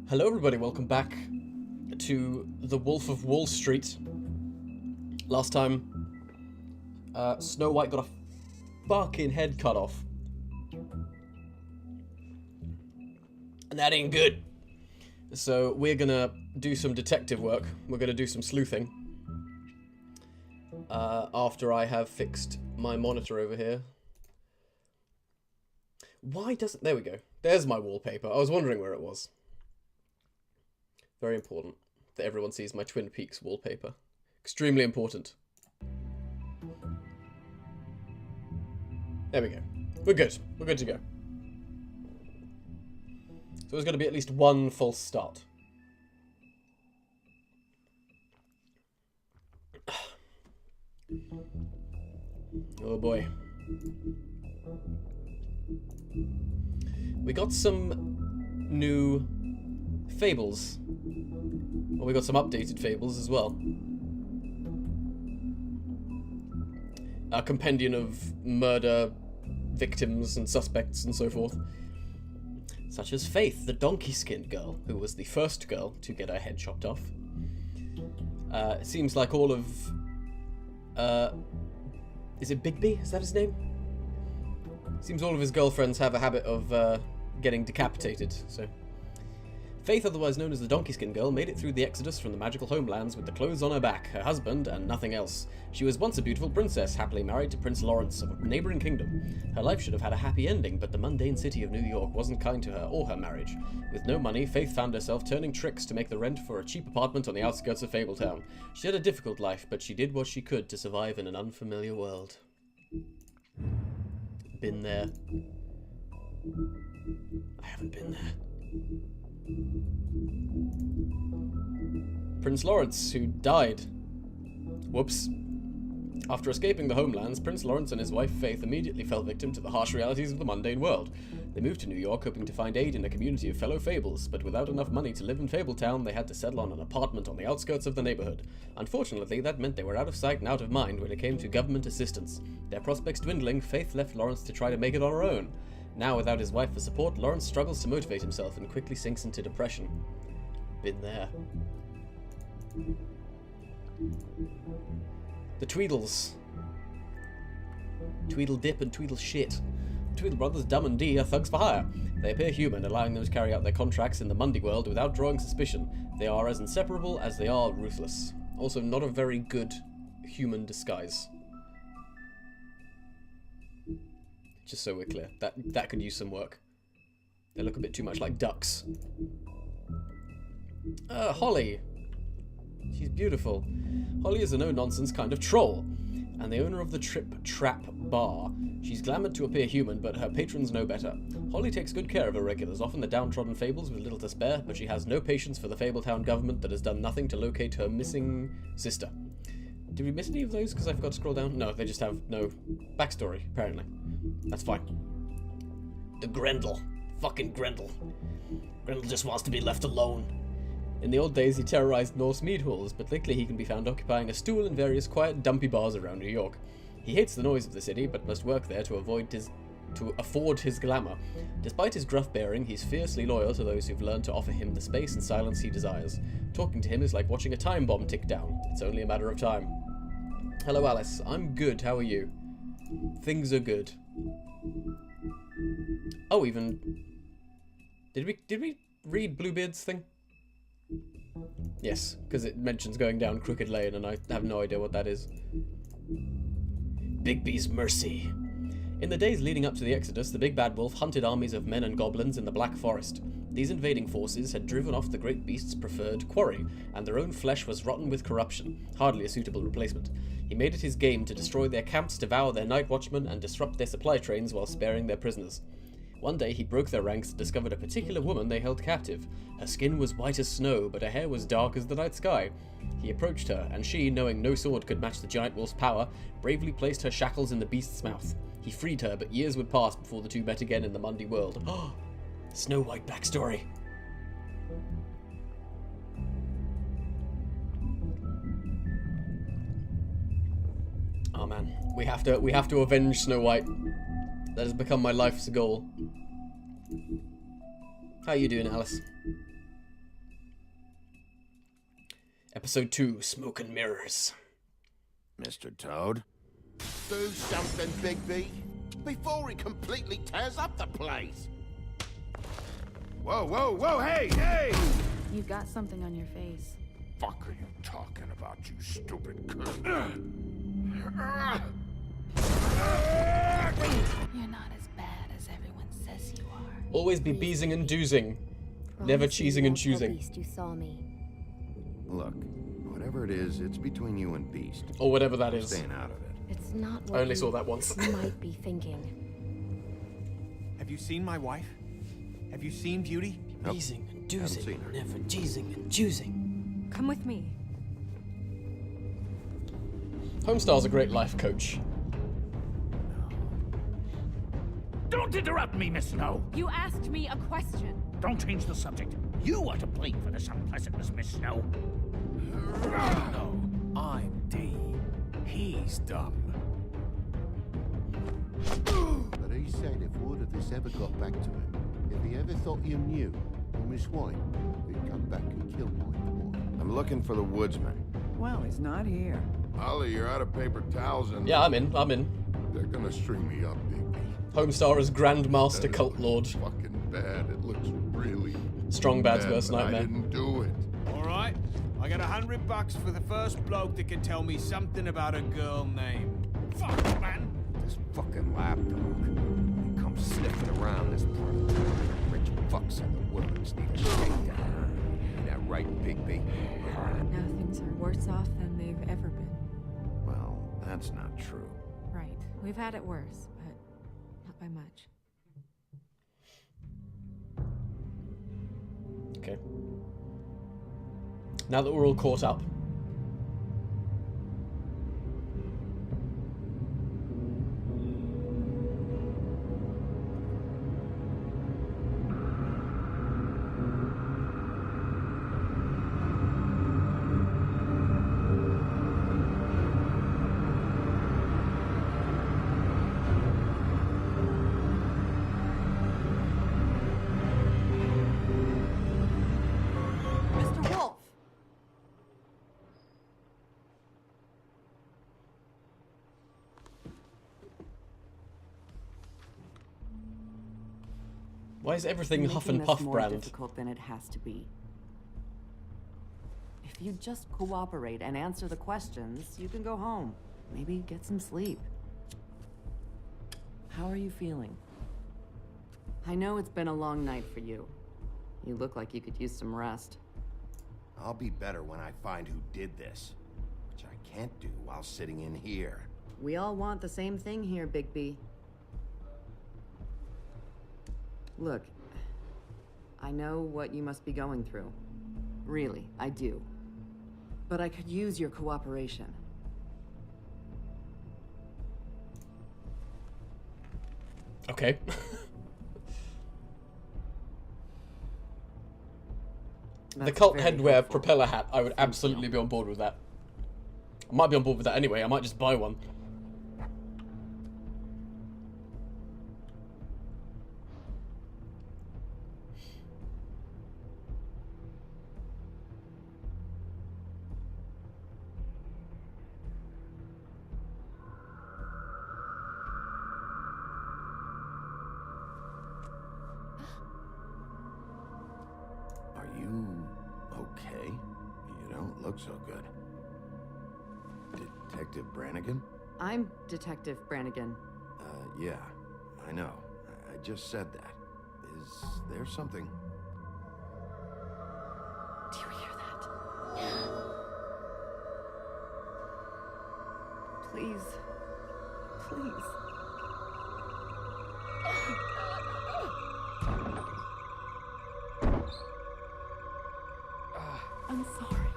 Hello everybody, welcome back to The Wolf of Wall Street. Last time, Snow White got a fucking head cut off. And that ain't good. So we're gonna do some detective work. We're gonna do some sleuthing. After I have fixed my monitor over here. Why doesn't... There we go. There's my wallpaper. I was wondering where it was. Very important that everyone sees my Twin Peaks wallpaper. Extremely important. There we go. We're good. We're good to go. So there's going to be at least one false start. Oh boy. We got some new fables. Well, we got some updated fables as well. A compendium of murder victims and suspects and so forth. Such as Faith, the donkey-skinned girl, who was the first girl to get her head chopped off. It seems like all of... is it Bigby? Is that his name? Seems all of his girlfriends have a habit of getting decapitated, so... Faith, otherwise known as the Donkey-Skin Girl, made it through the exodus from the magical homelands with the clothes on her back, her husband, and nothing else. She was once a beautiful princess, happily married to Prince Lawrence of a neighboring kingdom. Her life should have had a happy ending, but the mundane city of New York wasn't kind to her or her marriage. With no money, Faith found herself turning tricks to make the rent for a cheap apartment on the outskirts of Fabletown. She had a difficult life, but she did what she could to survive in an unfamiliar world. Been there. I haven't been there. Prince Lawrence, who died. Whoops. After escaping the homelands, Prince Lawrence and his wife Faith immediately fell victim to the harsh realities of the mundane world. They moved to New York hoping to find aid in a community of fellow fables, but without enough money to live in Fabletown, they had to settle on an apartment on the outskirts of the neighborhood. Unfortunately, that meant they were out of sight and out of mind when it came to government assistance. Their prospects dwindling, Faith left Lawrence to try to make it on her own. Now, without his wife for support, Lawrence struggles to motivate himself and quickly sinks into depression. Been there. The Tweedles. Tweedledip and Tweedleshit. The Tweedle brothers, Dumb and Dee, are thugs for hire. They appear human, allowing them to carry out their contracts in the Mundy world without drawing suspicion. They are as inseparable as they are ruthless. Also, not a very good human disguise. Just so we're clear. That could use some work. They look a bit too much like ducks. Holly. She's beautiful. Holly is a no-nonsense kind of troll, and the owner of the Trip Trap Bar. She's glamoured to appear human, but her patrons know better. Holly takes good care of her regulars, often the downtrodden fables with little to spare, but she has no patience for the Fabletown government that has done nothing to locate her missing sister. Did we miss any of those because I forgot to scroll down? No, they just have no backstory, apparently. That's fine. The Grendel. Fucking Grendel. Grendel just wants to be left alone. In the old days, he terrorized Norse mead halls, but lately he can be found occupying a stool in various quiet, dumpy bars around New York. He hates the noise of the city, but must work there to afford his glamour. Despite his gruff bearing, he's fiercely loyal to those who've learned to offer him the space and silence he desires. Talking to him is like watching a time bomb tick down. It's only a matter of time. Hello, Alice. I'm good. How are you? Things are good. Oh, even... Did we read Bluebeard's thing? Yes, because it mentions going down Crooked Lane, and I have no idea what that is. Bigby's Mercy. In the days leading up to the Exodus, the Big Bad Wolf hunted armies of men and goblins in the Black Forest. These invading forces had driven off the great beast's preferred quarry, and their own flesh was rotten with corruption, hardly a suitable replacement. He made it his game to destroy their camps, devour their night watchmen, and disrupt their supply trains while sparing their prisoners. One day he broke their ranks and discovered a particular woman they held captive. Her skin was white as snow, but her hair was dark as the night sky. He approached her, and she, knowing no sword could match the giant wolf's power, bravely placed her shackles in the beast's mouth. He freed her, but years would pass before the two met again in the Mundy world. Snow White backstory. Oh man, we have to avenge Snow White. That has become my life's goal. How you doing, Alice? Episode 2, Smoke and Mirrors. Mr. Toad? Do something, Bigby, before he completely tears up the place. Whoa, whoa, whoa, hey, hey! You've got something on your face. Fuck are you talking about, you stupid cunt? You're not as bad as everyone says you are. Always be beezing and doozing. Never cheesing and choosing. Beast, you saw me. Look, whatever it is, it's between you and Beast. Or whatever that is. Staying out of it. It's not what I only you saw that once. might be thinking. Have you seen my wife? Have you seen Beauty? Nope. Beezing and Haven't seen doozing. her. Never cheesing and choosing. Come with me. Homestar's a great life coach. Don't interrupt me, Miss Snow. You asked me a question. Don't change the subject. You are to blame for this unpleasantness, Miss Snow. No, I'm D. He's dumb. But he said if word of this ever got back to him, if he ever thought you knew, or Miss White, he'd come back and kill my boy. I'm looking for the woodsman. Well, he's not here. Ollie, you're out of paper towels and Yeah, I'm in. they're gonna string me up, Bigby. Homestar as Grandmaster That Cult Lord. Fucking bad. It looks really Strong Bad's bad, worst but I nightmare. didn't do it. All right, I got $100 for the first bloke that can tell me something about a girl named. Fuck, man. This fucking lapdog. He comes sniffing around this part of town. Rich fucks in the woodlands need a shakedown. Ain't that right, Bigby? Now things are worse off than they've ever been. Well, that's not true. Right. We've had it worse, but not by much. Okay. Now that we're all caught up. Mr. Wolf! Why is everything Huff and Making Puff this more brand? difficult than it has to be. If you just cooperate and answer the questions, you can go home. Maybe get some sleep. How are you feeling? I know it's been a long night for you. You look like you could use some rest. I'll be better when I find who did this, which I can't do while sitting in here. We all want the same thing here, Bigby. Look, I know what you must be going through. Really, I do. But I could use your cooperation. Okay. The That's cult very headwear helpful. propeller hat, I would Thank absolutely you. be on board with that. I might be on board with that anyway, I might just buy one. Are you okay? You don't look so good. Detective Brannigan? I'm Detective Brannigan. Yeah, I know. I just said that. Is there something? Do you hear that? Please. Please. I'm sorry.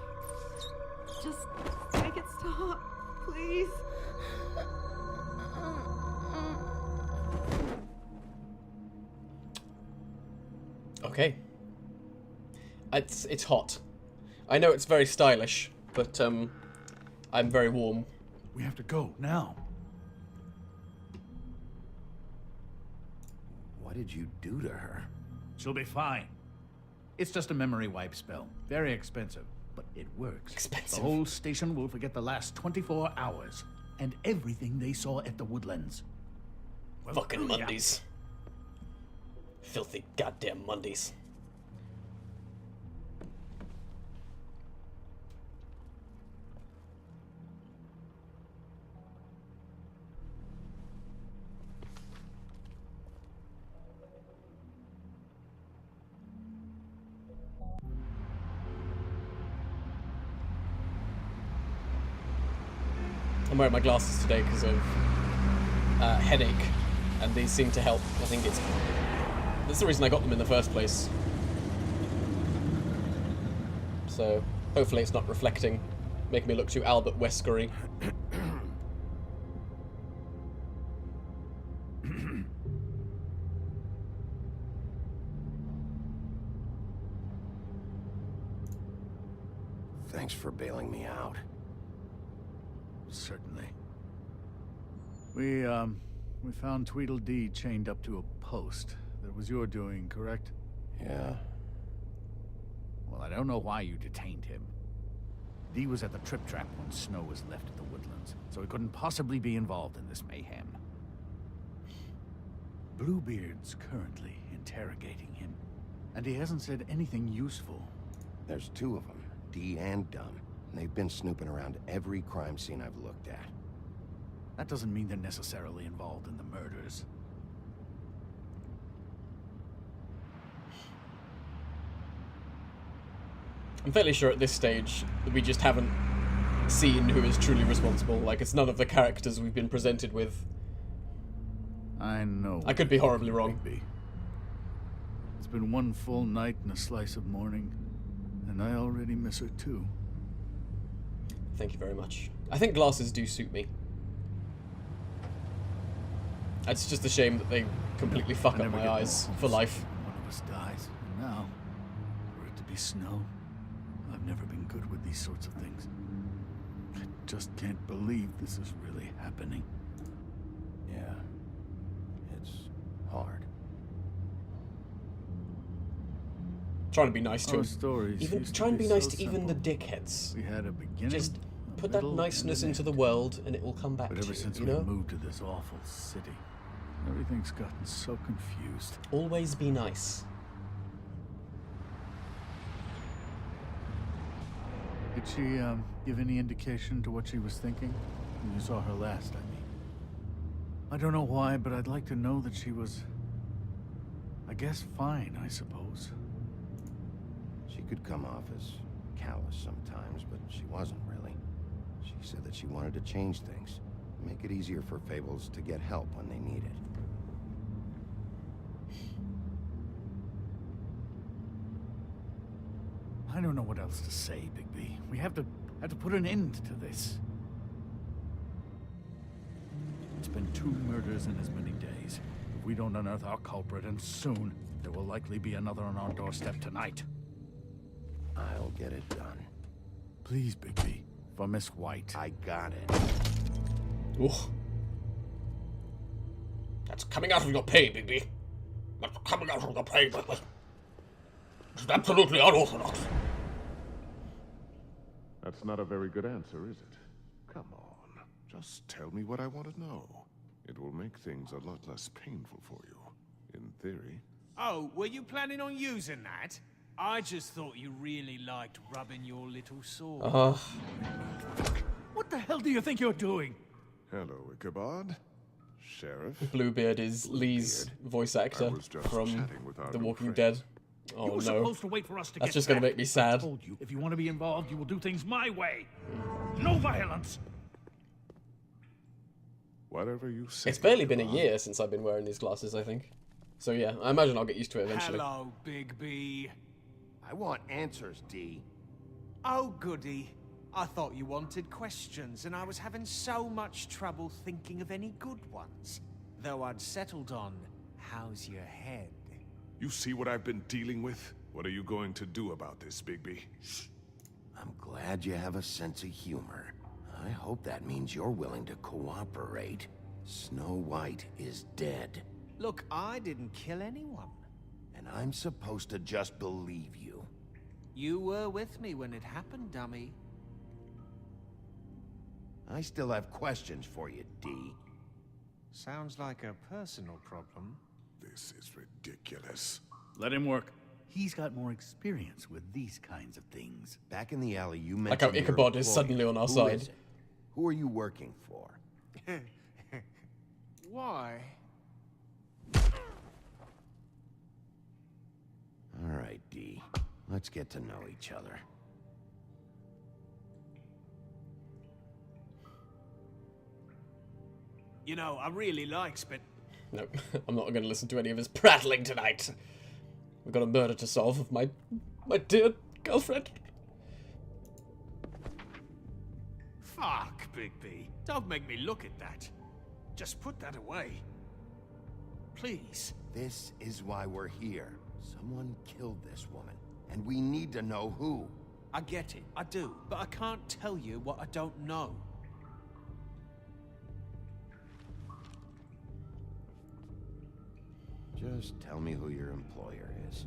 Just make it stop, please. Okay. It's hot. I know it's very stylish, but I'm very warm We have to go, now. What did you do to her? She'll be fine. It's just a memory wipe spell. Very expensive, but it works. Expensive. The whole station will forget the last 24 hours and everything they saw at the Woodlands. Well, Fucking hurry up. Mondays. Filthy goddamn Mondays. I'm wearing my glasses today because of headache, and these seem to help. I think that's the reason I got them in the first place. So hopefully it's not reflecting, making me look too Albert Weskery. Thanks for bailing me out. Certainly. We found Tweedledee chained up to a post. That was your doing, correct? Yeah. Well, I don't know why you detained him. Dee was at the Trip Trap when Snow was left at the Woodlands, so he couldn't possibly be involved in this mayhem. Bluebeard's currently interrogating him, and he hasn't said anything useful. There's two of them, Dee and Dunn. And they've been snooping around every crime scene I've looked at. That doesn't mean they're necessarily involved in the murders. I'm fairly sure at this stage that we just haven't seen who is truly responsible. Like, it's none of the characters we've been presented with. I know. I could be horribly wrong. Rigby. It's been one full night and a slice of morning, and I already miss her too. Thank you very much. I think glasses do suit me. It's just a shame that they completely fuck I up never my get eyes more for life. One of us dies, and now, for it to be Snow, I've never been good with these sorts of things. I just can't believe this is really happening. Yeah. It's hard. Trying to be nice to Our him. stories Even used to try and be so nice to even the simple. dickheads. We had a beginning, Just a put that middle, niceness and an into the end. world and it will come back But to ever you, since you we know? moved to this awful city, everything's gotten so confused. Always be nice. Did she, give any indication to what she was thinking? When you saw her last, I mean. I don't know why, but I'd like to know that she was... I guess fine, I suppose. She could come off as callous sometimes, but she wasn't really. She said that she wanted to change things, make it easier for Fables to get help when they need it. I don't know what else to say, Bigby. We have to put an end to this. It's been 2 murders in as many days. If we don't unearth our culprit, and soon, there will likely be another on our doorstep tonight. I'll get it done. Please, Bigby, for Miss White. I got it. Ooh. That's coming out of your pay, Bigby. That's coming out of your pay, Bigby. It's absolutely unorthodox. That's not a very good answer, is it? Come on. Just tell me what I want to know. It will make things a lot less painful for you. In theory. Oh, were you planning on using that? I just thought you really liked rubbing your little sword. What the hell do you think you're doing? Hello, Ichabod. Sheriff. Bluebeard is Lee's voice actor I was just from chatting with our The new Walking friend. Dead. Oh You were no. supposed to wait for us to That's get just gonna back. make me I sad. told you, if you want to be involved, you will do things my way. No violence. Whatever you say. It's barely been a Ichabod. year since I've been wearing these glasses, I think. So yeah, I imagine I'll get used to it eventually. Hello, Big B. I want answers, Dee. Oh, goody. I thought you wanted questions, and I was having so much trouble thinking of any good ones. Though I'd settled on, how's your head? You see what I've been dealing with? What are you going to do about this, Bigby? I'm glad you have a sense of humor. I hope that means you're willing to cooperate. Snow White is dead, Look, I didn't kill anyone. and I'm supposed to just believe you. You were with me when it happened, dummy. I still have questions for you, D. Sounds like a personal problem. This is ridiculous. Let him work. He's got more experience with these kinds of things. Back in the alley, you Like mentioned how your Ichabod is employer. suddenly on our Who side. is it? Who are you working for? Why? All right, D. Let's get to know each other. You know, I really like Spit. No, I'm not going to listen to any of his prattling tonight. We've got a murder to solve of my dear girlfriend. Fuck, Bigby. Don't make me look at that. Just put that away. Please. This is why we're here. Someone killed this woman, and we need to know who. I get it, I do, but I can't tell you what I don't know. Just tell me who your employer is.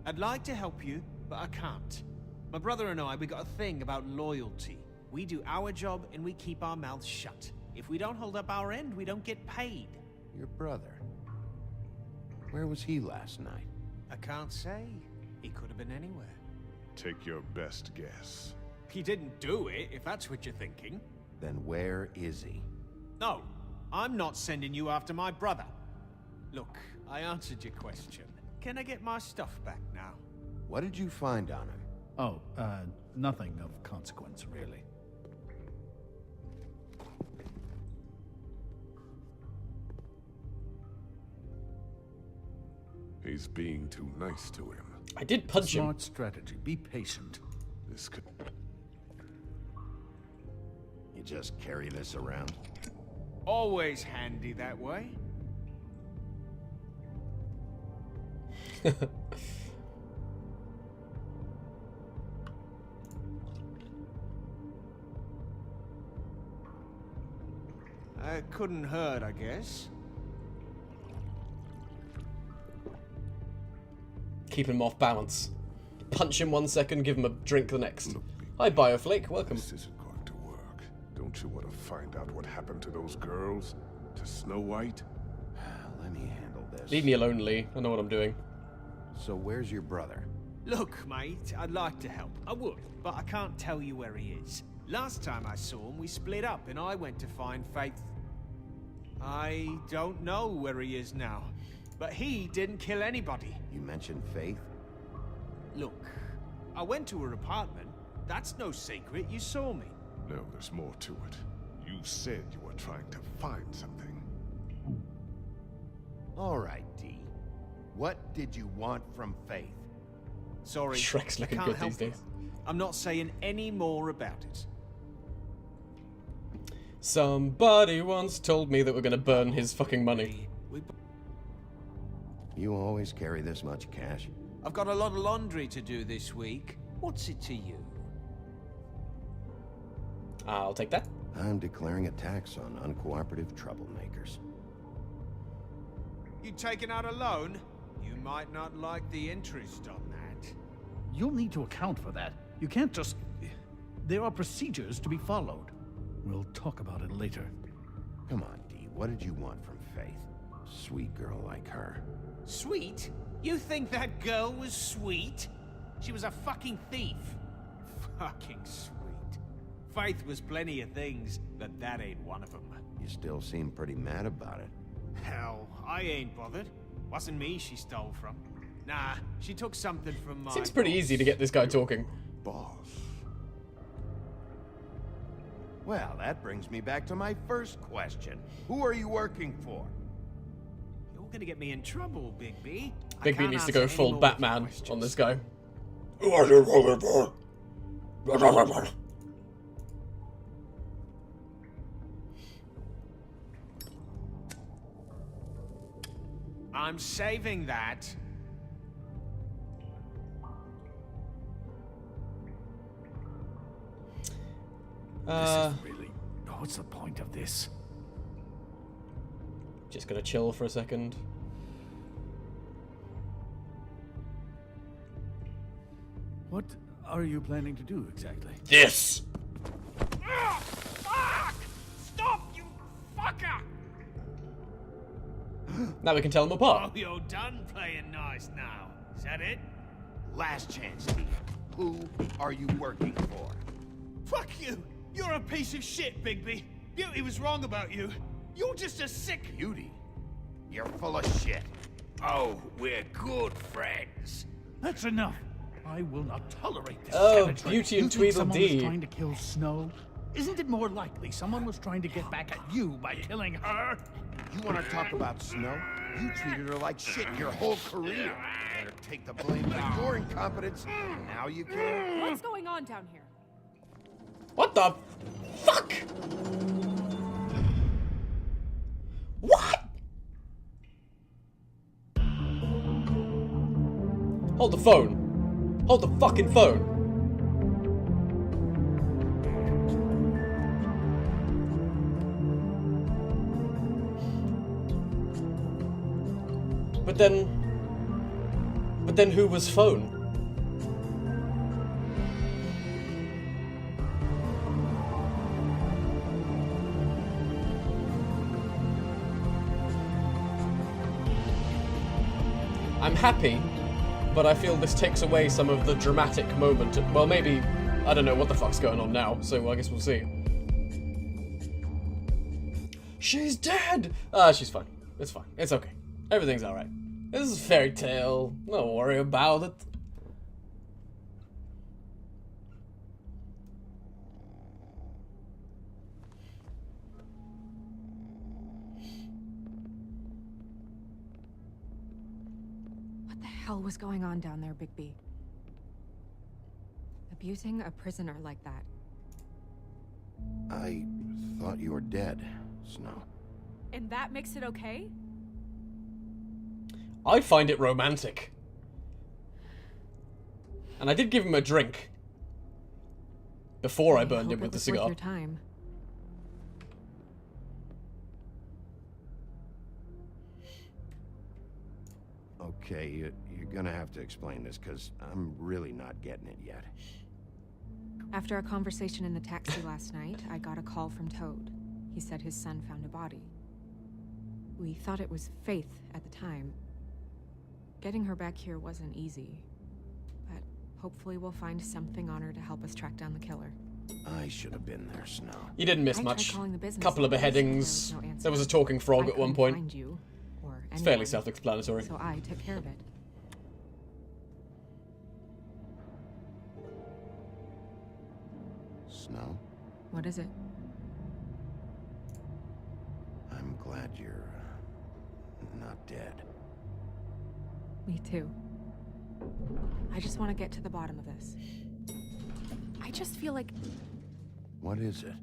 I'd like to help you, but I can't. My brother and I, we got a thing about loyalty. We do our job and we keep our mouths shut. If we don't hold up our end, we don't get paid. Your brother. Where was he last night? I can't say. He could have been anywhere. Take your best guess. He didn't do it, if that's what you're thinking. Then where is he? No, I'm not sending you after my brother. Look, I answered your question. Can I get my stuff back now? What did you find on him? Oh, nothing of consequence, really. He's being too nice to him. I did punch him. Smart strategy. Be patient. This could... You just carry this around? Always handy that way. Couldn't hurt, I guess. Keep him off balance. Punch him 1 second, give him a drink the next. Hi, Bioflake, welcome. This isn't going to work. Don't you want to find out what happened to those girls? To Snow White? Let me handle this. Leave me alone, Lee. I know what I'm doing. So where's your brother? Look, mate, I'd like to help. I would, but I can't tell you where he is. Last time I saw him, we split up and I went to find Faith. I don't know where he is now, but he didn't kill anybody. You mentioned Faith? Look, I went to her apartment. That's no secret, you saw me. No, there's more to it. You said you were trying to find something. All right, D. What did you want from Faith? Sorry, Shrek's looking can't good help these days. you. I'm not saying any more about it. Somebody once told me that we're gonna burn his fucking money. You always carry this much cash? I've got a lot of laundry to do this week. What's it to you? I'll take that. I'm declaring a tax on uncooperative troublemakers. You taking out a loan? You might not like the interest on that. You'll need to account for that. You can't just... There are procedures to be followed. We'll talk about it later. Come on, D. What did you want from Faith? Sweet girl like her. Sweet? You think that girl was sweet? She was a fucking thief. Fucking sweet. Faith was plenty of things, but that ain't one of them. You still seem pretty mad about it. Hell, I ain't bothered. Wasn't me she stole from. Nah, she took something from my Seems pretty easy to get this guy talking. Boss. Well, that brings me back to my first question. Who are you working for? You're gonna get me in trouble, Bigby. Bigby needs to go full Batman on this guy. I'm saving that. This is really What's the point of this? Just gonna chill for a second. What are you planning to do exactly? This! Fuck! Stop, you fucker! Now we can tell them apart. Oh, you're done playing nice now. Is that it? Last chance, Steve. Who are you working for? Fuck you! You're a piece of shit, Bigby. Beauty was wrong about you. You're just a sick... Beauty? You're full of shit. Oh, we're good friends. That's enough. I will not tolerate this Oh, savagery. Beauty and You think someone was Tweedledee. trying to kill Snow? Isn't it more likely someone was trying to get back at you by killing her? You want to talk about Snow? You treated her like shit your whole career. Let her take the blame for your incompetence. Now you care? What's going on down here? What the fuck? What? Hold the phone. Hold the fucking phone. But then who was phone? I'm happy, but I feel this takes away some of the dramatic moment. Well, maybe, I don't know what the fuck's going on now, so I guess we'll see. She's dead! She's fine. It's fine. It's okay. Everything's alright. This is a fairy tale. Don't worry about it. What the hell was going on down there, Bigby? Abusing a prisoner like that. I thought you were dead, Snow. And that makes it okay? I find it romantic. And I did give him a drink. Before I burned him with the Worth cigar. your time. Okay, you're gonna have to explain this, because I'm really not getting it yet. After a conversation in the taxi last night, I got a call from Toad. He said his son found a body. We thought it was Faith at the time. Getting her back here wasn't easy, but hopefully we'll find something on her to help us track down the killer. I should have been there, Snow. You didn't miss I tried much. calling the business Couple of office, but beheadings. there was no answer. There was a talking frog I at one couldn't point. find you, or It's fairly anyone, self-explanatory. so I took care of it. Snow, What is it? I'm glad you're not dead. Me too. I just want to get to the bottom of this. I just feel like What is it?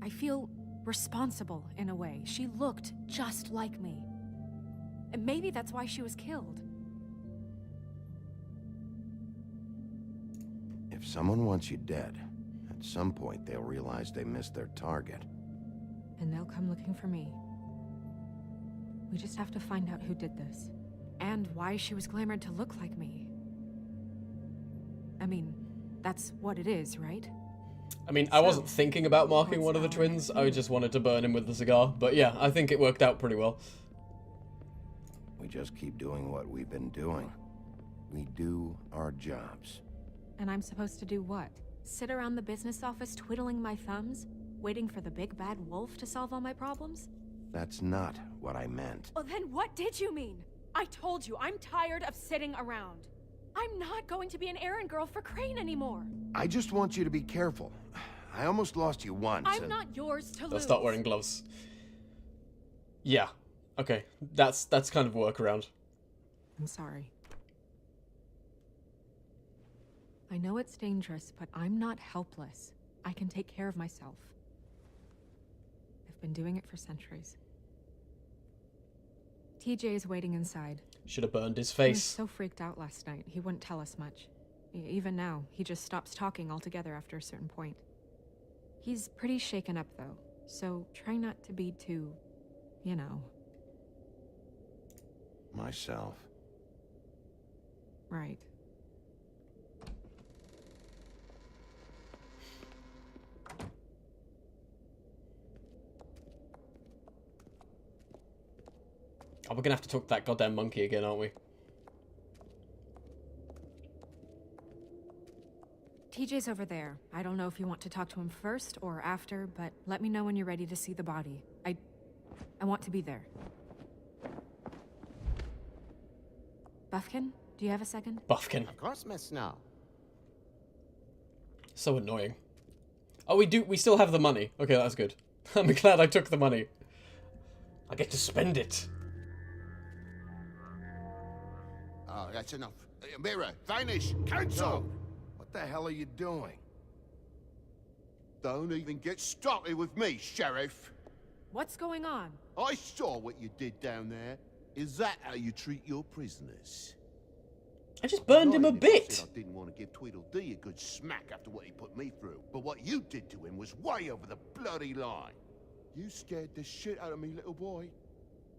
I feel responsible in a way. She looked just like me. And maybe that's why she was killed. If someone wants you dead, at some point they'll realize they missed their target. And they'll come looking for me. We just have to find out who did this. And why she was glamored to look like me. I mean, that's what it is, right? I mean, I wasn't So, thinking about marking what's one of the our twins. next I move? just wanted to burn him with the cigar. But yeah, I think it worked out pretty well. We just keep doing what we've been doing. We do our jobs. And I'm supposed to do what? Sit around the business office twiddling my thumbs? Waiting for the big bad wolf to solve all my problems? That's not what I meant. Well, then what did you mean? I told you, I'm tired of sitting around. I'm not going to be an errand girl for Crane anymore. I just want you to be careful. I almost lost you once. I'm and- not yours to They'll lose. start wearing gloves. Yeah. Okay. That's kind of workaround. I'm sorry. I know it's dangerous, but I'm not helpless. I can take care of myself. I've been doing it for centuries. TJ is waiting inside. Should have burned his He was face. so freaked out last night, he wouldn't tell us much. Even now, he just stops talking altogether after a certain point. He's pretty shaken up, though, so try not to be too, you know. Myself. Right. Oh, we're gonna have to talk to that goddamn monkey again, aren't we? TJ's over there. I don't know if you want to talk to him first or after, but let me know when you're ready to see the body. I want to be there. Buffkin, do you have a second? Buffkin. Of course, Miss Snow. So annoying. Oh, we still have the money. Okay, that's good. I'm glad I took the money. I get to spend it. Oh, that's enough. Mirror, vanish, cancel! What the hell are you doing? Don't even get started with me, Sheriff. What's going on? I saw what you did down there. Is that how you treat your prisoners? I just burned him a Lying if I bit. said I didn't want to give Tweedledee a good smack after what he put me through. But what you did to him was way over the bloody line. You scared the shit out of me, little boy.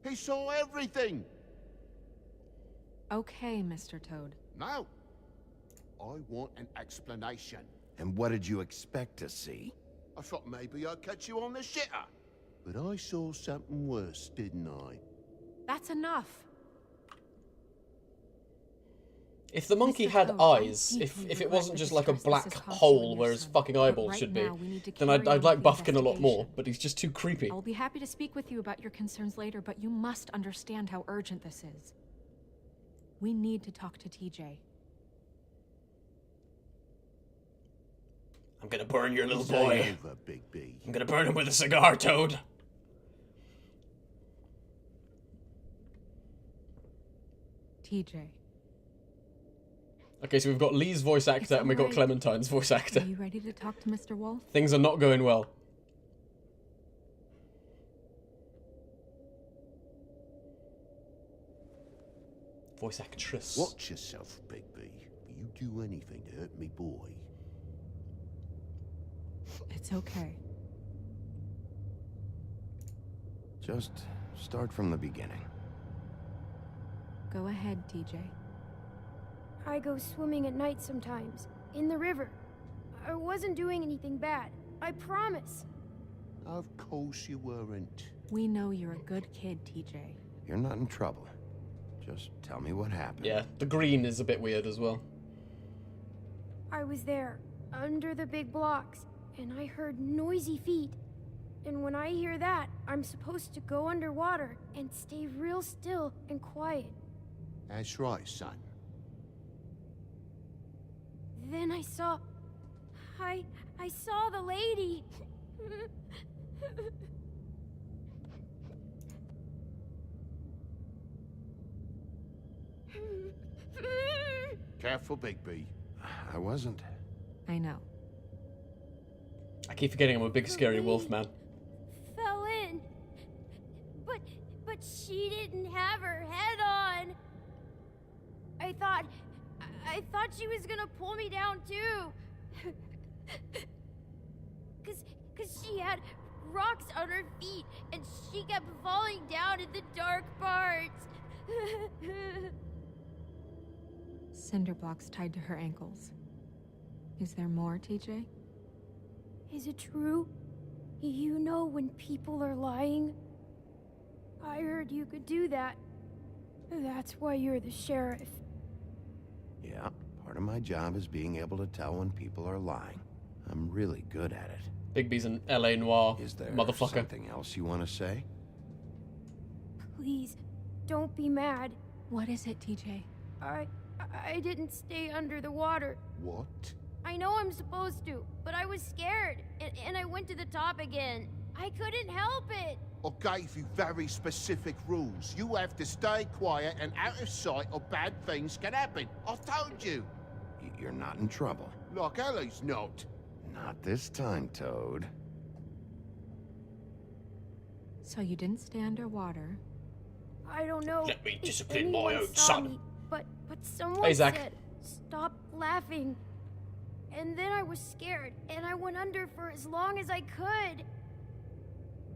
He saw everything. Okay, Mr. Toad. Now, I want an explanation. And what did you expect to see? I thought maybe I'd catch you on the shitter. But I saw something worse, didn't I? That's enough. If the monkey Mr. had Toad, I eyes, deeply if it regret wasn't the just like a distress this black has caused you hole and where your his son. fucking But eyeballs right should be, now, we need to then carry I'd on like with the Buffkin a lot more, investigation. but he's just too creepy. I'll be happy to speak with you about your concerns later, but you must understand how urgent this is. We need to talk to TJ. I'm gonna burn your little It's boy. over, Big B. I'm gonna burn him with a cigar, Toad. TJ. Okay, so we've got Lee's voice actor and we've got alright. Clementine's voice actor. Are you ready to talk to Mr. Wolf? Things are not going well. Voice actress. Watch yourself, Big B. You do anything to hurt me, boy. It's okay. Just start from the beginning. Go ahead, TJ. I go swimming at night sometimes, in the river. I wasn't doing anything bad. I promise. Of course you weren't. We know you're a good kid, TJ. You're not in trouble. Just tell me what happened. Yeah, the green is a bit weird as well. I was there, under the big blocks, and I heard noisy feet. And when I hear that, I'm supposed to go underwater and stay real still and quiet. That's right, son. Then I saw... I saw the lady. Careful, Big B. I wasn't. I know. I keep forgetting I'm a big scary wolf man. Fell in. But she didn't have her head on. I thought she was gonna pull me down too. Cause she had rocks on her feet and she kept falling down in the dark parts. Cinder blocks tied to her ankles. Is there more, TJ? Is it true? You know when people are lying? I heard you could do that. That's why you're the sheriff. Yeah, part of my job is being able to tell when people are lying. I'm really good at it. Bigby's an LA Noir Is there motherfucker. something else you want to say? Please, don't be mad. What is it, TJ? I didn't stay under the water. What? I know I'm supposed to, but I was scared, and I went to the top again. I couldn't help it. I gave you very specific rules. You have to stay quiet and out of sight or bad things can happen. I've told you. You're not in trouble. Like Ellie's not. Not this time, Toad. So you didn't stay underwater. I don't know. Let me if discipline anyone my own saw son. me, but someone Hey, Zach. said stop laughing. And then I was scared, and I went under for as long as I could.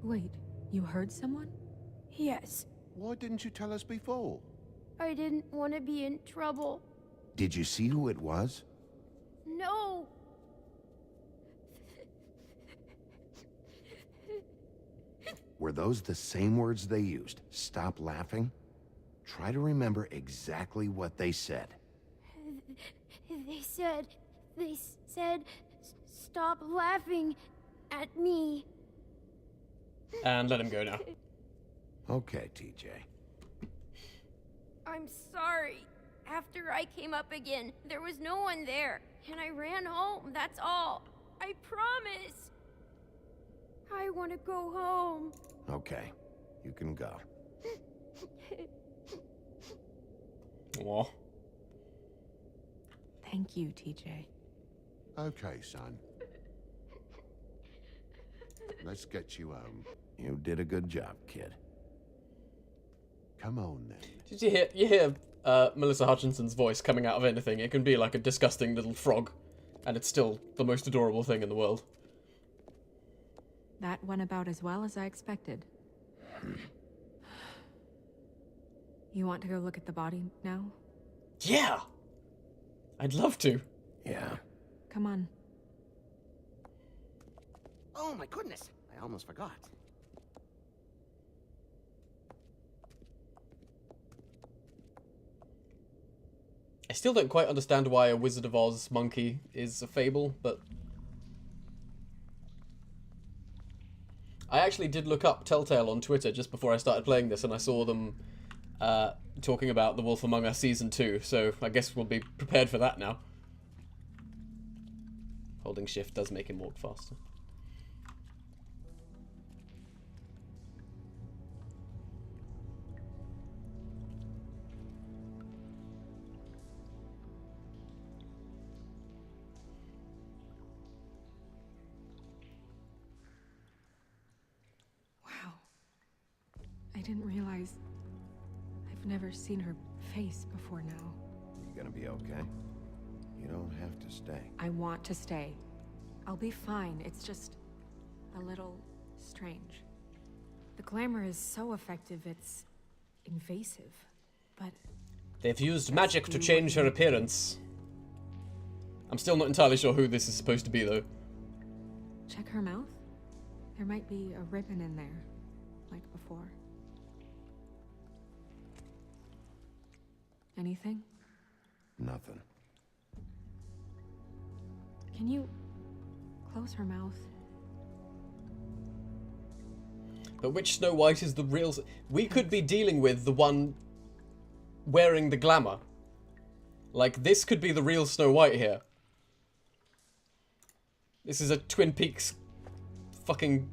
Wait, you heard someone? Yes, Why didn't you tell us before? I didn't want to be in trouble. Did you see who it was? No! Were those the same words they used? Stop laughing? Try to remember exactly what they said. They said, stop laughing at me. And let him go now. Okay, TJ. I'm sorry. After I came up again, there was no one there, and I ran home, that's all. I promise. I want to go home. Okay, you can go. Aw. Thank you, TJ. Okay, son. Let's get you home. You did a good job, kid. Come on, then. Did you hear Melissa Hutchinson's voice coming out of anything? It can be like a disgusting little frog, and it's still the most adorable thing in the world. That went about as well as I expected. You want to go look at the body now? Yeah! I'd love to. Yeah. Come on. Oh my goodness, I almost forgot. I still don't quite understand why a Wizard of Oz monkey is a fable, but... I actually did look up Telltale on Twitter just before I started playing this, and I saw them talking about The Wolf Among Us Season 2, so I guess we'll be prepared for that now. Holding shift does make him walk faster. Wow. I didn't realize... I've never seen her face before now. You gonna be okay? You don't have to stay. I want to stay. I'll be fine. It's just a little strange. The glamour is so effective, it's invasive. But They've used magic to change her appearance. I'm still not entirely sure who this is supposed to be, though. check her mouth. There might be a ribbon in there, like before. Anything? Nothing. Can you close her mouth? But which Snow White is the real... We could be dealing with the one wearing the glamour. Like, this could be the real Snow White here. This is a Twin Peaks fucking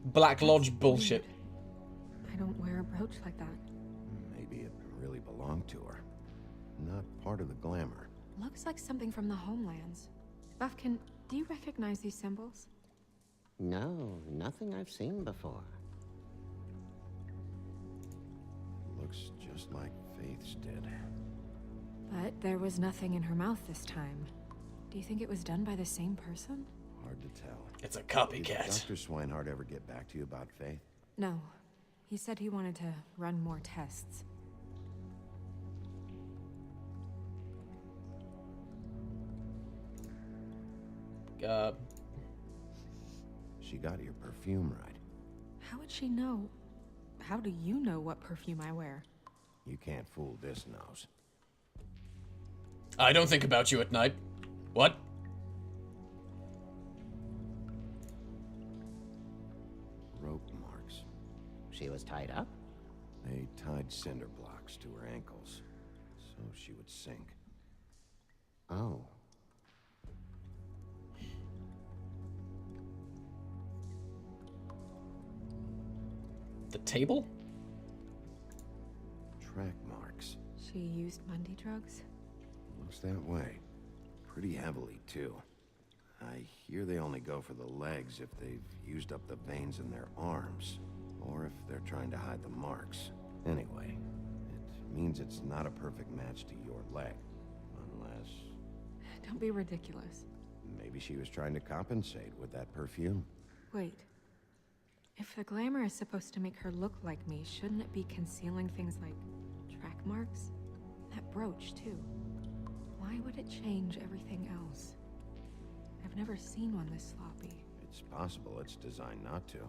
Black Lodge bullshit. I don't wear a brooch like that. Maybe it really belonged to her. Not part of the glamour. Looks like something from the homelands. Buffkin, do you recognize these symbols? No, nothing I've seen before. Looks just like Faith's did. But there was nothing in her mouth this time. Do you think it was done by the same person? Hard to tell. It's a Did copycat. Dr. Swinehart ever get back to you about Faith? No. He said he wanted to run more tests. She got your perfume right. How would she know? How do you know what perfume I wear? You can't fool this nose. I don't think about you at night. What? Rope marks. She was tied up? They tied cinder blocks to her ankles, so she would sink. Oh. The table? Track marks. She used Mundy drugs? Looks that way. Pretty heavily, too. I hear they only go for the legs if they've used up the veins in their arms, or if they're trying to hide the marks. Anyway, it means it's not a perfect match to your leg, Don't be ridiculous. Maybe she was trying to compensate with that perfume. Wait. If the glamour is supposed to make her look like me, shouldn't it be concealing things like track marks? That brooch, too. Why would it change everything else? I've never seen one this sloppy. It's possible it's designed not to.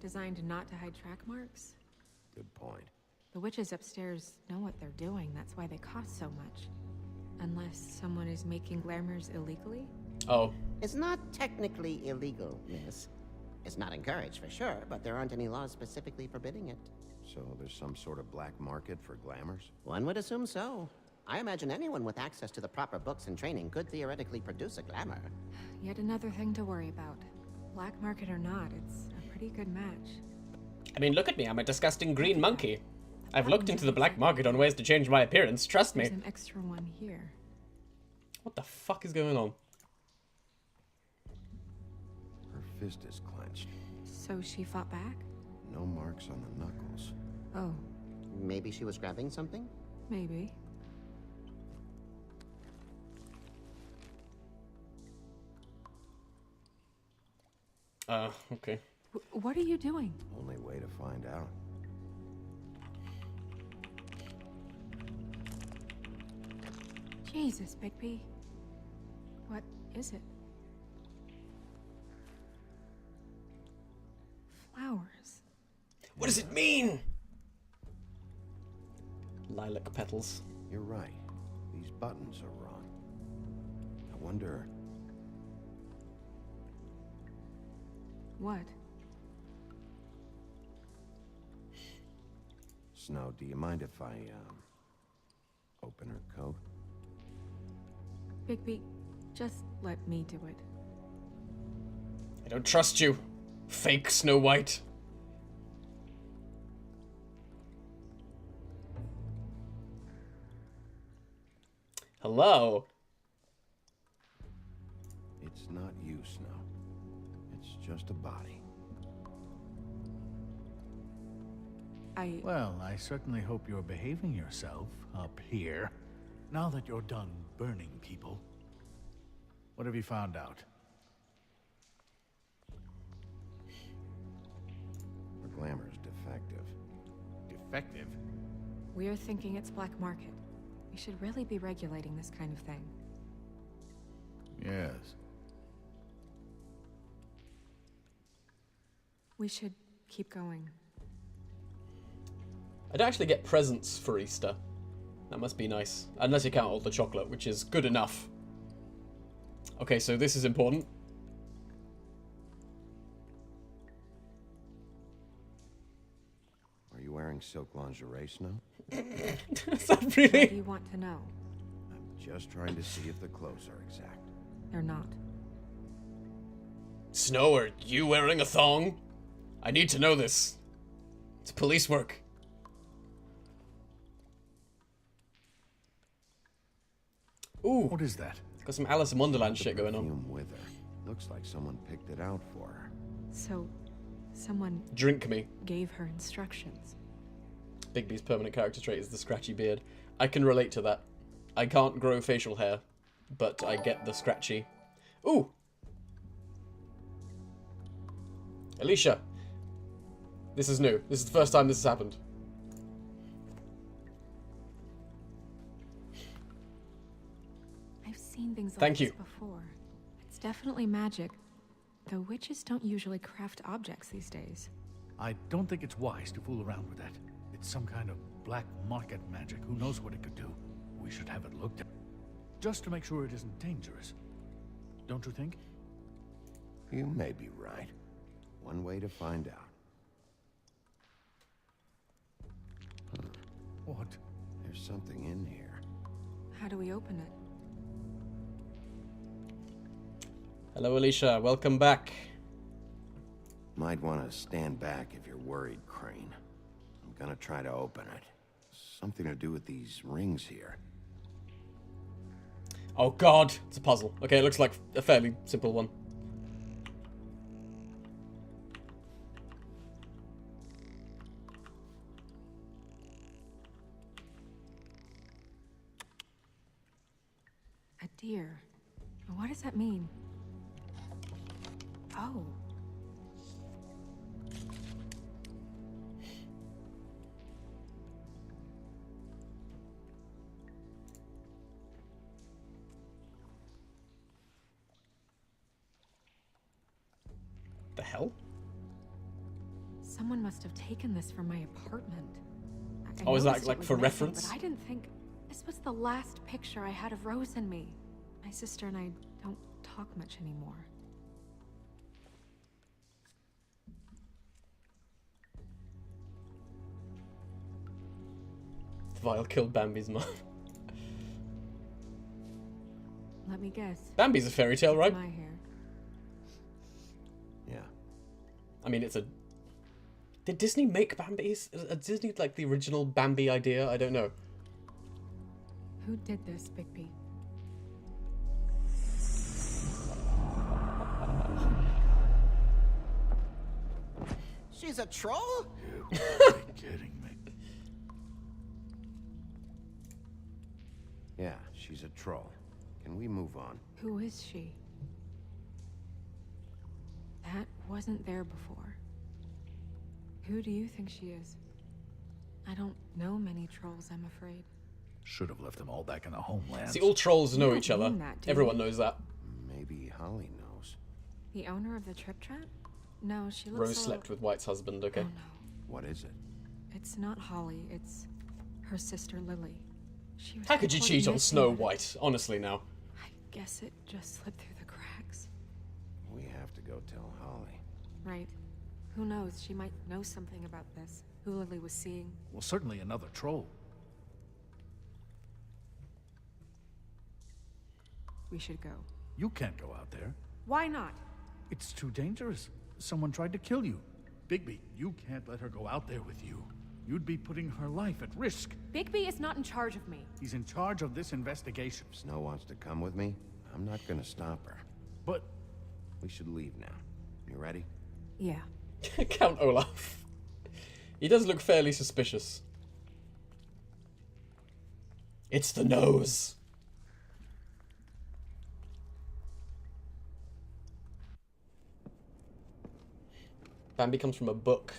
Designed not to hide track marks? Good point. The witches upstairs know what they're doing, that's why they cost so much. Unless someone is making glamours illegally? Oh. It's not technically illegal, miss. It's not encouraged for sure, but there aren't any laws specifically forbidding it. So there's some sort of black market for glamours? One would assume so. I imagine anyone with access to the proper books and training could theoretically produce a glamour. Yet another thing to worry about. Black market or not, it's a pretty good match. I mean, look at me. I'm a disgusting green monkey. I've looked into the black market on ways to change my appearance. Trust me. There's an extra one here. What the fuck is going on? Her fist is clenched. So she fought back? No marks on the knuckles. Oh, Maybe she was grabbing something? maybe. Okay. What are you doing? Only way to find out. Jesus, Bigby. What is it? Flowers. What does it mean? Lilac petals. You're right. These buttons are wrong. I wonder... What? Snow, do you mind if I, open her coat? Bigby, just let me do it. I don't trust you. Fake Snow White. Hello? It's not you, Snow. It's just a body. Well, I certainly hope you're behaving yourself up here. Now that you're done burning people. What have you found out? Her glamour's defective. Defective? We're thinking it's black market. We should really be regulating this kind of thing. Yes. We should keep going. I'd actually get presents for Easter. That must be nice. Unless you count all the chocolate, which is good enough. Okay, so this is important. Are you wearing silk lingerie, Snow? Is that What really? do you want to know? I'm just trying to see if the clothes are exact. They're not. Snow, are you wearing a thong? I need to know this. It's police work. Ooh, What is that? got some Alice in Wonderland The shit going on. perfume with her. Looks like someone picked it out for her. So, someone Drink me. gave her instructions. Bigby's permanent character trait is the scratchy beard. I can relate to that. I can't grow facial hair, but I get the scratchy. Ooh! Alicia! This is new. This is the first time this has happened. I've seen things like Thank this you. before. It's definitely magic. Though witches don't usually craft objects these days. I don't think it's wise to fool around with that. It's some kind of black market magic. Who knows what it could do? We should have it looked at. Just to make sure it isn't dangerous. Don't you think? You may be right. One way to find out. What? There's something in here. How do we open it? Hello, Alicia. Welcome back. Might want to stand back if you're worried, Crane. I'm gonna try to open it. Something to do with these rings here. Oh god, it's a puzzle. Okay, it looks like a fairly simple one. A deer. What does that mean? Oh. The hell? Someone must have taken this from my apartment. I Oh, is that noticed like it was for missing, reference? But I didn't think this was the last picture I had of Rose and me. My sister and I don't talk much anymore. Vile killed Bambi's mom. Let me guess. Bambi's a fairy tale, right? My hair. Yeah. I mean, it's a... Did Disney make Bambi's? Is Disney like the original Bambi idea? I don't know. Who did this, Bigby? She's a troll? You gotta be kidding me. Yeah, she's a troll. Can we move on? Who is she? That wasn't there before. Who do you think she is? I don't know many trolls, I'm afraid. Should have left them all back in the homeland. See, all trolls know don't each other. mean that, do you? Everyone knows that. Maybe Holly knows. The owner of the Trip Trap? No, she looks Rose a little... slept with White's husband, okay? Oh no. What is it? It's not Holly, it's her sister Lily. She was How could you reported cheat on missing. Snow White? Honestly now. I guess it just slipped through the cracks. We have to go tell Holly. Right. Who knows, she might know something about this. Who Lily was seeing. Well, certainly another troll. We should go. You can't go out there. Why not? It's too dangerous. Someone tried to kill you. Bigby, you can't let her go out there with you. You'd be putting her life at risk. Bigby is not in charge of me. He's in charge of this investigation. Snow wants to come with me. I'm not gonna stop her. But We should leave now. You ready? Yeah. Count Olaf. He does look fairly suspicious. It's the nose. Bambi comes from a book.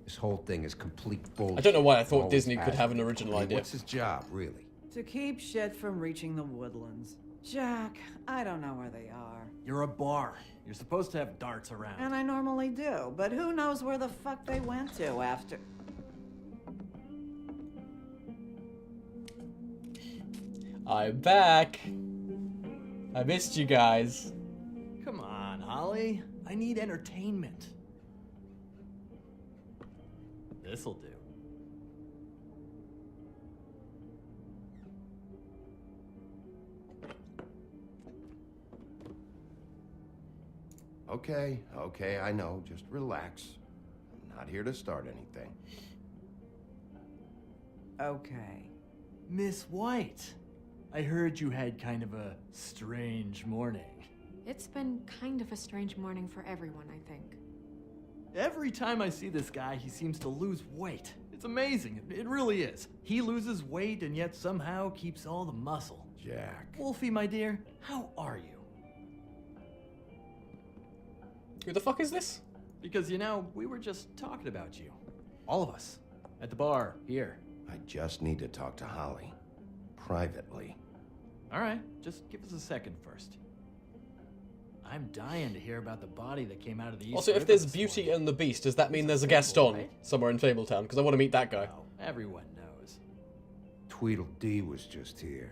This whole thing is complete bullshit. I don't know why I thought Always Disney has could have been. an original I mean, idea. What's his job, really? To keep shit from reaching the woodlands. Jack, I don't know where they are. You're a bar. You're supposed to have darts around. And I normally do, but who knows where the fuck they went to after. I'm back. I missed you guys. Come on, Holly. I need entertainment. This'll do. Okay, I know. Just relax. I'm not here to start anything. Okay. Miss White, I heard you had kind of a strange morning. It's been kind of a strange morning for everyone, I think. Every time I see this guy, he seems to lose weight. It's amazing. It really is. He loses weight and yet somehow keeps all the muscle. Jack. Wolfie, my dear, how are you? Who the fuck is this? Because, you know, we were just talking about you. All of us. At the bar, here. I just need to talk to Holly. Privately. All right, just give us a second first. I'm dying to hear about the body that came out of the East Also, if River there's this Beauty morning. and the Beast, does that mean He's there's a a guest symbol, on right? somewhere in Fabletown? Because I want to meet that guy. Oh, everyone knows. Tweedledee was just here.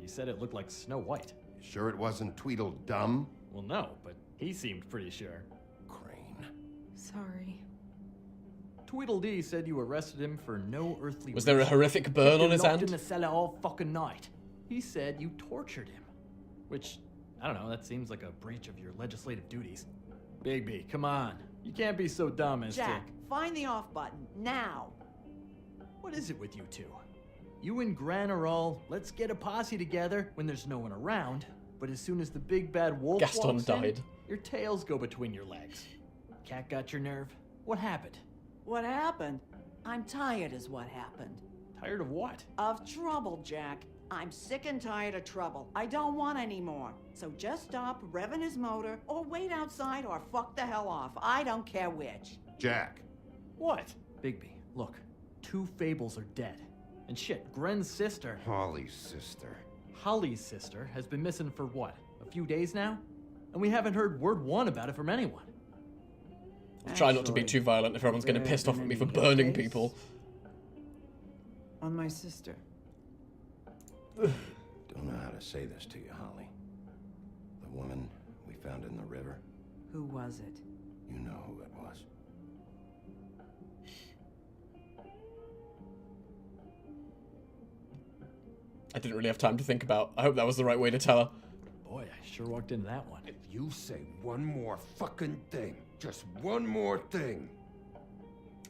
You said it looked like Snow White. You sure it wasn't Tweedledum? Well, no, but he seemed pretty sure. Crane. Sorry. Tweedledee said you arrested him for no earthly Was there a reason. horrific burn Kept on him his locked hand? in the cellar all fucking night. He said you tortured him. Which, I don't know, that seems like a breach of your legislative duties. Bigby, come on. You can't be so dumb as Jack, to... find the off button, now! What is it with you two? You and Gran are all, let's get a posse together when there's no one around. But as soon as the big bad wolf Gaston walks died. in, your tails go between your legs. Cat got your nerve? What happened? What happened? I'm tired, is what happened. Tired of what? Of trouble, Jack. I'm sick and tired of trouble. I don't want any more. So just stop revving his motor, or wait outside, or fuck the hell off. I don't care which. Jack. What? Bigby, look. 2 Fables are dead. And shit, Gren's sister, Holly's sister. Holly's sister, has been missing for what? A few days now? And we haven't heard word one about it from anyone. I'll try not to be too violent if everyone's getting pissed off at me for burning people. On my sister. Don't know how to say this to you, Holly. The woman we found in the river. Who was it? You know who it was. I didn't really have time to think about. I hope that was the right way to tell her. Boy, I sure walked into that one. If you say one more fucking thing, just one more thing.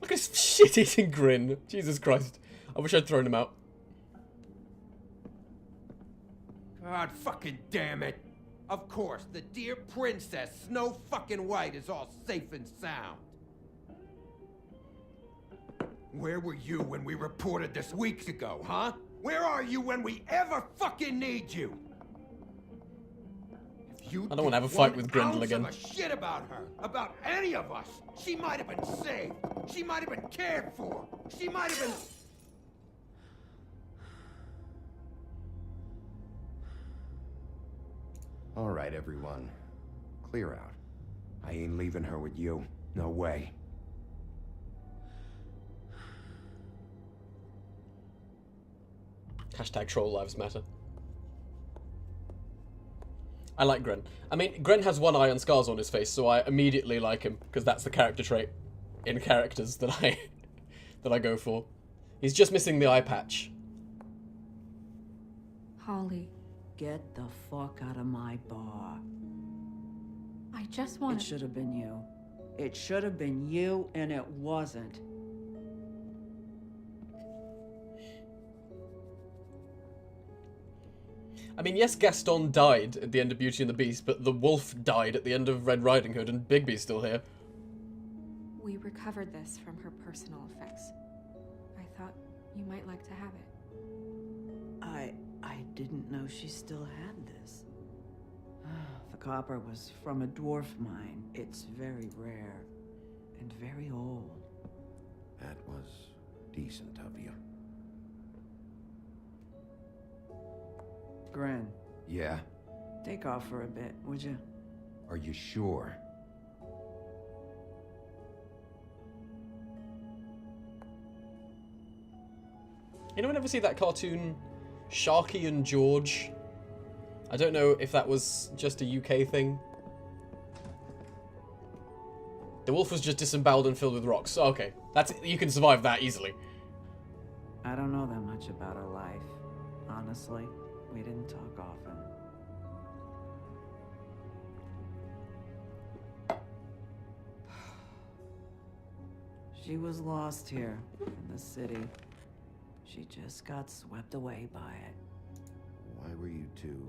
Look at his shit-eating grin. Jesus Christ. I wish I'd thrown him out. God fucking damn it. Of course, the dear princess, Snow fucking White, is all safe and sound. Where were you when we reported this weeks ago, huh? Where are you when we ever fucking need you? If you I don't want to have a fight with Grendel again. Give a shit about her, about any of us. She might have been saved. She might have been cared for. She might have been... All right, everyone. Clear out. I ain't leaving her with you. No way. Hashtag troll lives matter. I like Gren. I mean, Gren has one eye and scars on his face, so I immediately like him, because that's the character trait in characters that I go for. He's just missing the eye patch. Holly. Get the fuck out of my bar. I just want It should have been you. It should have been you, and it wasn't. I mean, yes, Gaston died at the end of Beauty and the Beast, but the wolf died at the end of Red Riding Hood, and Bigby's still here. We recovered this from her personal effects. I thought you might like to have it. I didn't know she still had this. The copper was from a dwarf mine. It's very rare and very old. That was decent of you. Gren, Yeah? take off for a bit, would you? Are you sure? Anyone ever see that cartoon, Sharky and George? I don't know if that was just a UK thing. The wolf was just disemboweled and filled with rocks. Okay, you can survive that easily. I don't know that much about her life. Honestly, we didn't talk often. She was lost here in the city. She just got swept away by it. Why were you two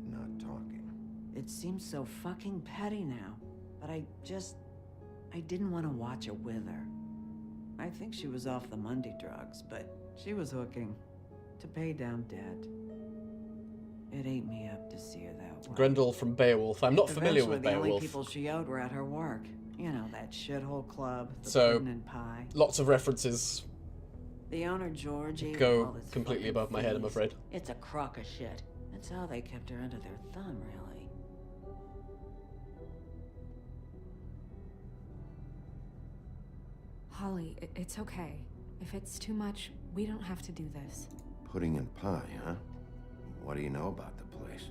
not talking? It seems so fucking petty now, but I didn't want to watch it with her. I think she was off the Monday drugs, but she was hooking to pay down debt. It ate me up to see her that way. Grendel from Beowulf. I'm not familiar with Eventually, the only Beowulf. people she owed were at her work. You know, that shithole club, the So, pudding and pie. Lots of references The owner, George, ate go all his completely fucking above my head, I'm fees. afraid. It's a crock of shit. That's how they kept her under their thumb, really. Holly, it's okay. If it's too much, we don't have to do this. Pudding and pie, huh? What do you know about the place?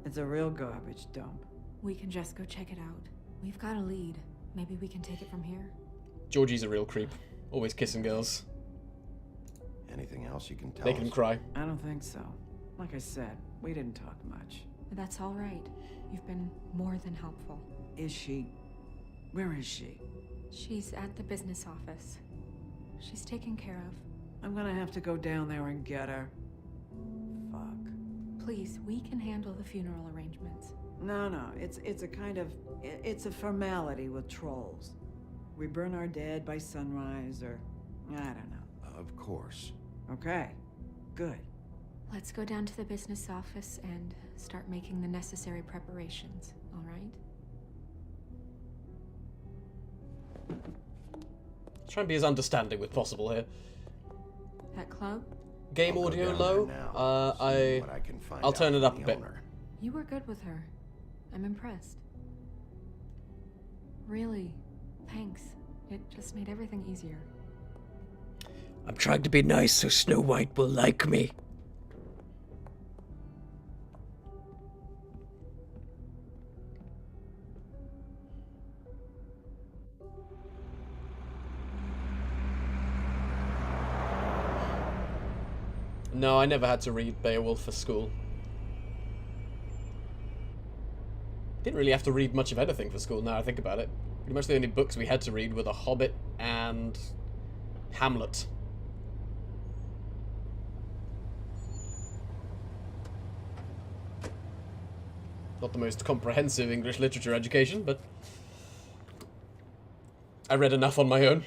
It's a real garbage dump. We can just go check it out. We've got a lead. Maybe we can take it from here. Georgie's a real creep. Always kissing girls. Anything else you can tell Making us? them cry. I don't think so. Like I said, we didn't talk much. But that's all right. You've been more than helpful. Is she... Where is she? She's at the business office. She's taken care of. I'm gonna have to go down there and get her. Fuck. Please, we can handle the funeral arrangements. No, it's a kind of... It's a formality with trolls. We burn our dead by sunrise, or... I don't know. Of course. Okay. Good. Let's go down to the business office and start making the necessary preparations, all right? Try and be as understanding as possible here. That club? Game I'll go audio down low. there now, see what I can find I'll turn out it up from a the bit. owner. You were good with her. I'm impressed. Really, thanks. It just made everything easier. I'm trying to be nice so Snow White will like me. No, I never had to read Beowulf for school. Didn't really have to read much of anything for school, now I think about it. Pretty much the only books we had to read were The Hobbit and Hamlet. Not the most comprehensive English literature education, but I read enough on my own.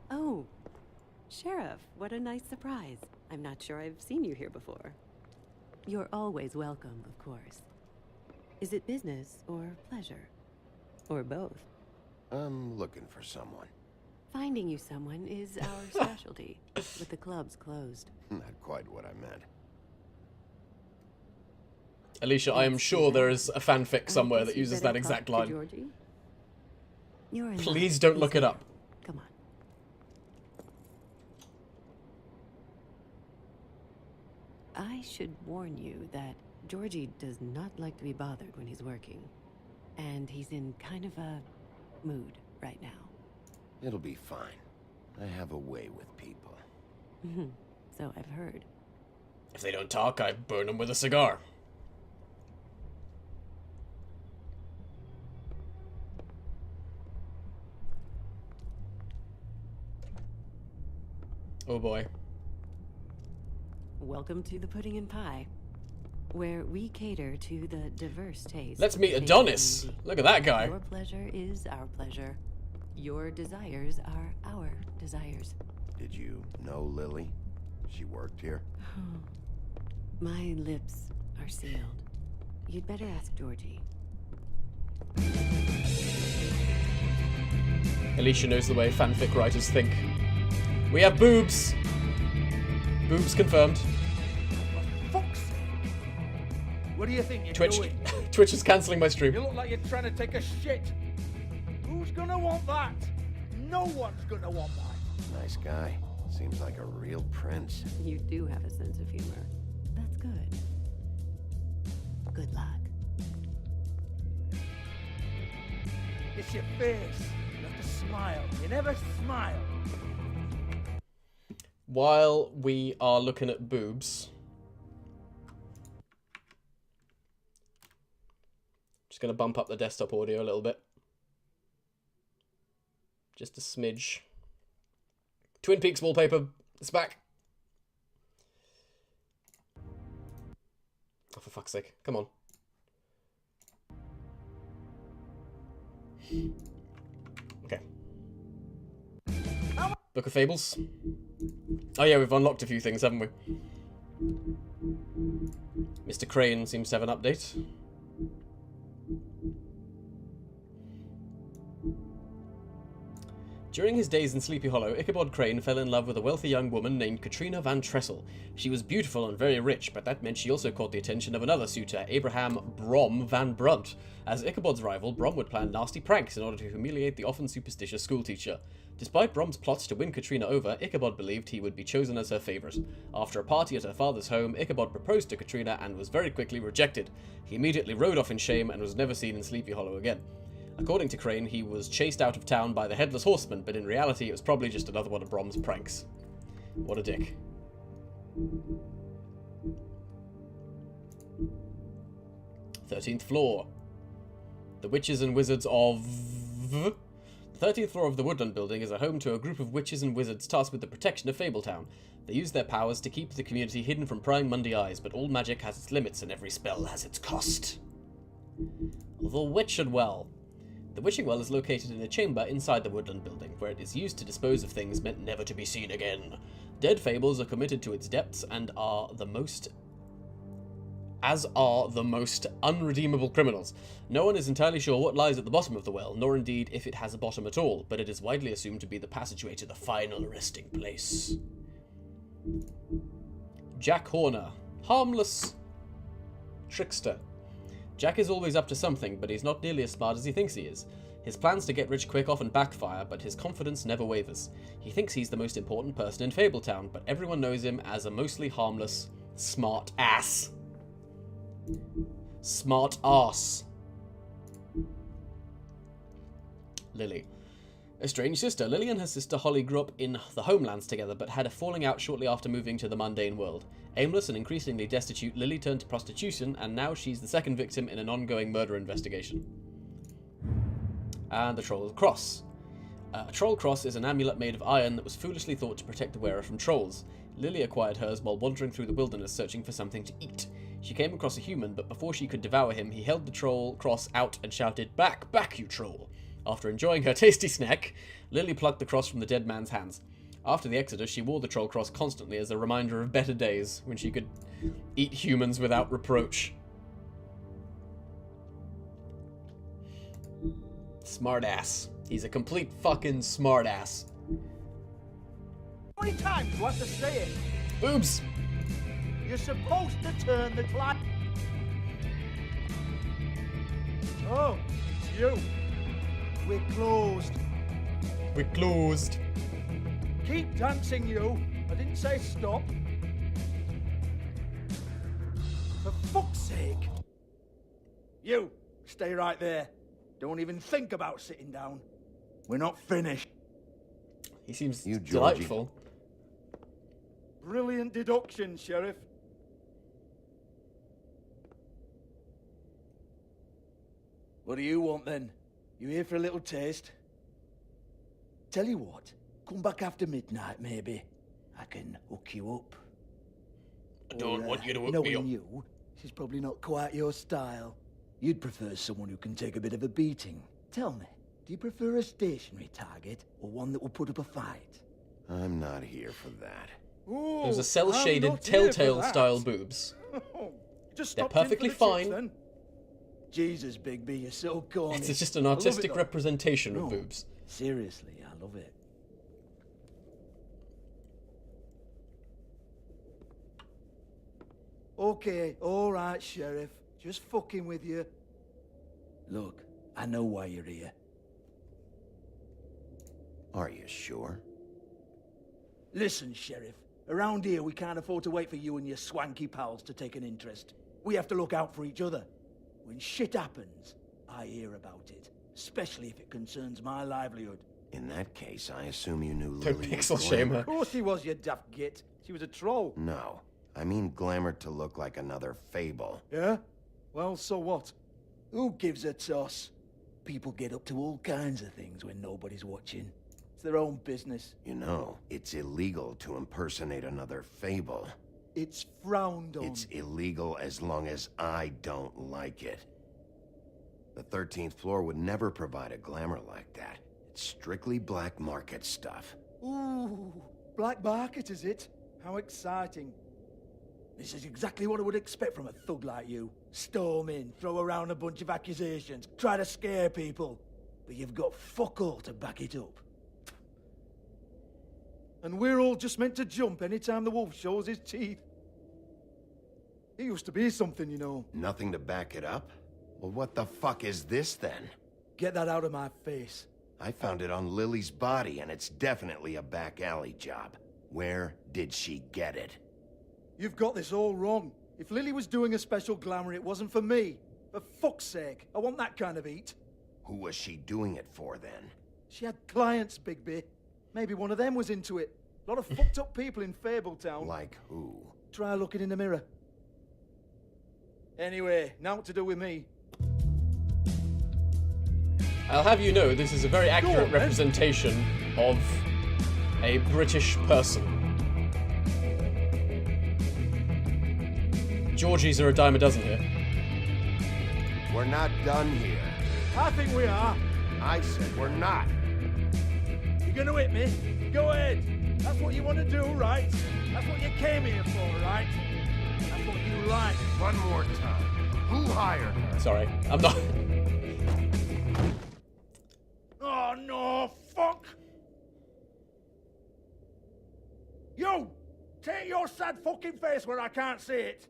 Oh, Sheriff, what a nice surprise. I'm not sure I've seen you here before. You're always welcome, of course. Is it business or pleasure? Or both? I'm looking for someone. Finding you someone is our specialty, with the clubs closed. Not quite what I meant. Alicia, I am sure there is a fanfic somewhere that uses that exact line. Please don't look it up. Come on. I should warn you that Georgie does not like to be bothered when he's working. And he's in kind of a mood right now. It'll be fine. I have a way with people. So I've heard. If they don't talk, I burn them with a cigar. Oh boy. Welcome to the Pudding and Pie, where we cater to the diverse taste. Let's meet Adonis. Look at that guy. Your pleasure is our pleasure. Your desires are our desires. Did you know Lily? She worked here? My lips are sealed. You'd better ask Georgie. Alicia knows the way fanfic writers think. We have boobs. Boobs confirmed. Fuck's sake. What do you think you're doing? Twitch is cancelling my stream. You look like you're trying to take a shit. Who's gonna want that? No one's gonna want that. Nice guy. Seems like a real prince. You do have a sense of humor. That's good. Good luck. It's your face. You have to smile. You never smile. While we are looking at boobs, just going to bump up the desktop audio a little bit. Just a smidge. Twin Peaks wallpaper, it's back. Oh, for fuck's sake, come on. Okay. Book of Fables. Oh yeah, we've unlocked a few things, haven't we? Mr. Crane seems to have an update. During his days in Sleepy Hollow, Ichabod Crane fell in love with a wealthy young woman named Katrina Van Tressel. She was beautiful and very rich, but that meant she also caught the attention of another suitor, Abraham Brom Van Brunt. As Ichabod's rival, Brom would plan nasty pranks in order to humiliate the often superstitious schoolteacher. Despite Brom's plots to win Katrina over, Ichabod believed he would be chosen as her favourite. After a party at her father's home, Ichabod proposed to Katrina and was very quickly rejected. He immediately rode off in shame and was never seen in Sleepy Hollow again. According to Crane, he was chased out of town by the Headless Horseman, but in reality it was probably just another one of Brom's pranks. What a dick. "13th floor. The Witches and Wizards of... The 13th floor of the Woodland Building is a home to a group of witches and wizards tasked with the protection of Fabletown. They use their powers to keep the community hidden from prying Monday eyes, but all magic has its limits and every spell has its cost. The Witching Well. The Witching Well is located in a chamber inside the Woodland Building, where it is used to dispose of things meant never to be seen again. Dead fables are committed to its depths and are the most unredeemable criminals. No one is entirely sure what lies at the bottom of the well, nor indeed if it has a bottom at all, but it is widely assumed to be the passageway to the final resting place. Jack Horner. Harmless trickster. Jack is always up to something, but he's not nearly as smart as he thinks he is. His plans to get rich quick often backfire, but his confidence never wavers. He thinks he's the most important person in Fabletown, but everyone knows him as a mostly harmless, smart ass. Smart ass. Lily. A strange sister. Lily and her sister Holly grew up in the homelands together, but had a falling out shortly after moving to the mundane world. Aimless and increasingly destitute, Lily turned to prostitution, and now she's the second victim in an ongoing murder investigation. And the Troll Cross. A Troll Cross is an amulet made of iron that was foolishly thought to protect the wearer from trolls. Lily acquired hers while wandering through the wilderness searching for something to eat. She came across a human, but before she could devour him, he held the Troll Cross out and shouted, "Back, back, you troll!" After enjoying her tasty snack, Lily plucked the cross from the dead man's hands. After the Exodus, she wore the Troll Cross constantly as a reminder of better days, when she could eat humans without reproach. Smartass. He's a complete fucking smartass. How many times do I have to say it? Boobs! You're supposed to turn the clock. Oh, it's you. We're closed. We're closed. Keep dancing, you. I didn't say stop. For fuck's sake. You, stay right there. Don't even think about sitting down. We're not finished. He seems You, delightful. Brilliant deduction, Sheriff. What do you want then? You here for a little taste? Tell you what, come back after midnight maybe. I can hook you up. I don't want you to hook me knowing up. you, this is probably not quite your style. You'd prefer someone who can take a bit of a beating. Tell me, do you prefer a stationary target or one that will put up a fight? I'm not here for that. Ooh, Those are I'm cell-shaded not here for Telltale-style that. boobs. Just They're stopped in for perfectly the chips, fine. then. Jesus, Bigby, you're so corny. It's just an I love it, artistic though. representation of No, boobs. Seriously, I love it. Okay, all right, Sheriff. Just fucking with you. Look, I know why you're here. Are you sure? Listen, Sheriff. Around here, we can't afford to wait for you and your swanky pals to take an interest. We have to look out for each other. When shit happens, I hear about it. Especially if it concerns my livelihood. In that case, I assume you knew Don't Lily was pixel shame Glamour. her. Of course he was, you daft git. She was a troll. No, I mean Glamour to look like another fable. Yeah? Well, so what? Who gives a toss? People get up to all kinds of things when nobody's watching. It's their own business. You know, it's illegal to impersonate another fable. It's frowned on. It's illegal as long as I don't like it. The 13th floor would never provide a glamour like that. It's strictly black market stuff. Ooh, black market, is it? How exciting. This is exactly what I would expect from a thug like you. Storm in, throw around a bunch of accusations, try to scare people. But you've got fuck all to back it up. And we're all just meant to jump anytime the wolf shows his teeth. He used to be something, you know. Nothing to back it up? Well, what the fuck is this then? Get that out of my face. I found it on Lily's body, and it's definitely a back alley job. Where did she get it? You've got this all wrong. If Lily was doing a special glamour, it wasn't for me. For fuck's sake, I want that kind of eat. Who was she doing it for, then? She had clients, Bigby. Maybe one of them was into it. A lot of fucked up people in Fabletown. Like who? Try looking in the mirror. Anyway, now what to do with me? I'll have you know this is a very accurate on, then. representation of a British person. Georgies are a dime a dozen here. We're not done here. I think we are. I said we're not. You gonna hit me? Go ahead. That's what you want to do, right? That's what you came here for, right? That's what you like. One more time. Who hired her? Sorry, I'm not. Oh, no, fuck! You! Take your sad fucking face where I can't see it!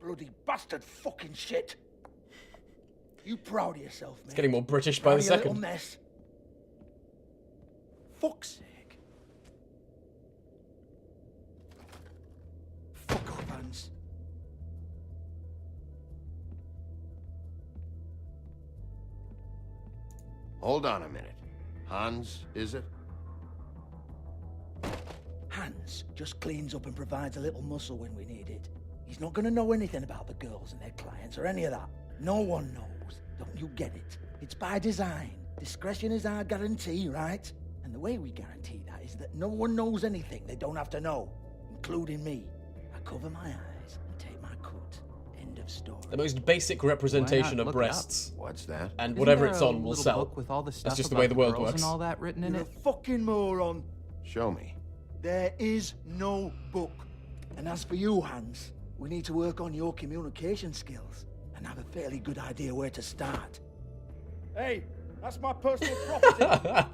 Bloody bastard fucking shit! You proud of yourself, man? It's getting more British by the second. Little mess. Fuck's sake. Fuck off, Hans. Hold on a minute. Hans, is it? Hans just cleans up and provides a little muscle when we need it. He's not gonna know anything about the girls and their clients or any of that. No one knows. Don't you get it? It's by design. Discretion is our guarantee, right? And the way we guarantee that is that no one knows anything they don't have to know, including me. I cover my eyes and take my cut. End of story. The most basic representation of breasts. What's that? And Isn't whatever there it's a on will little sell. book with all the stuff That's just the about way the world girls works. and all that written in You're it? a fucking moron. Show me. There is no book. And as for you, Hans, we need to work on your communication skills and have a fairly good idea where to start. Hey, that's my personal property.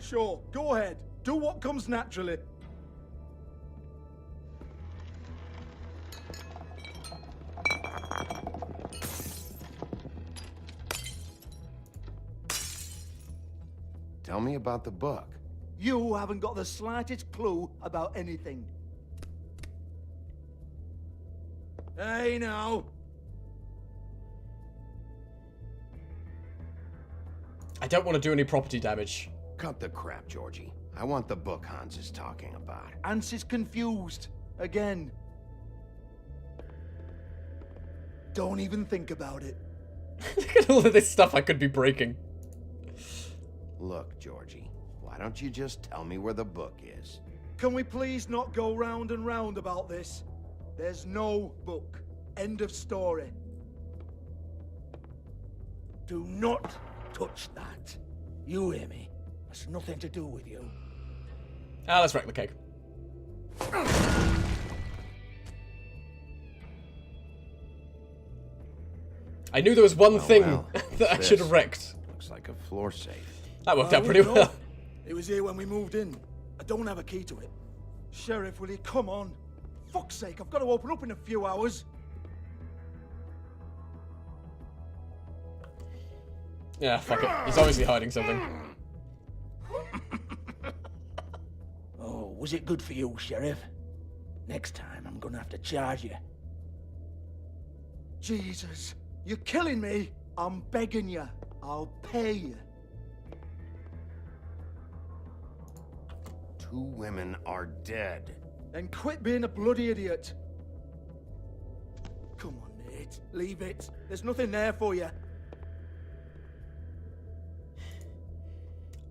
Sure, go ahead. Do what comes naturally. Tell me about the book. You haven't got the slightest clue about anything. Hey, now. I don't want to do any property damage. Cut the crap, Georgie. I want the book Hans is talking about. Hans is confused. Again. Don't even think about it. Look at all of this stuff I could be breaking. Look, Georgie, why don't you just tell me where the book is? Can we please not go round and round about this? There's no book. End of story. Do not touch that. You hear me? That's nothing to do with you. Ah, let's wreck the cake. I knew there was one thing that I should have wrecked. Looks like a floor safe. That worked out pretty well. It was here when we moved in. I don't have a key to it. Sheriff, will you come on? Fuck's sake, I've got to open up in a few hours. Yeah, fuck it. He's obviously hiding something. Oh, was it good for you, Sheriff? Next time, I'm gonna have to charge you. Jesus, you're killing me. I'm begging you. I'll pay you. 2 women are dead. Then quit being a bloody idiot. Come on, Nate. Leave it. There's nothing there for you.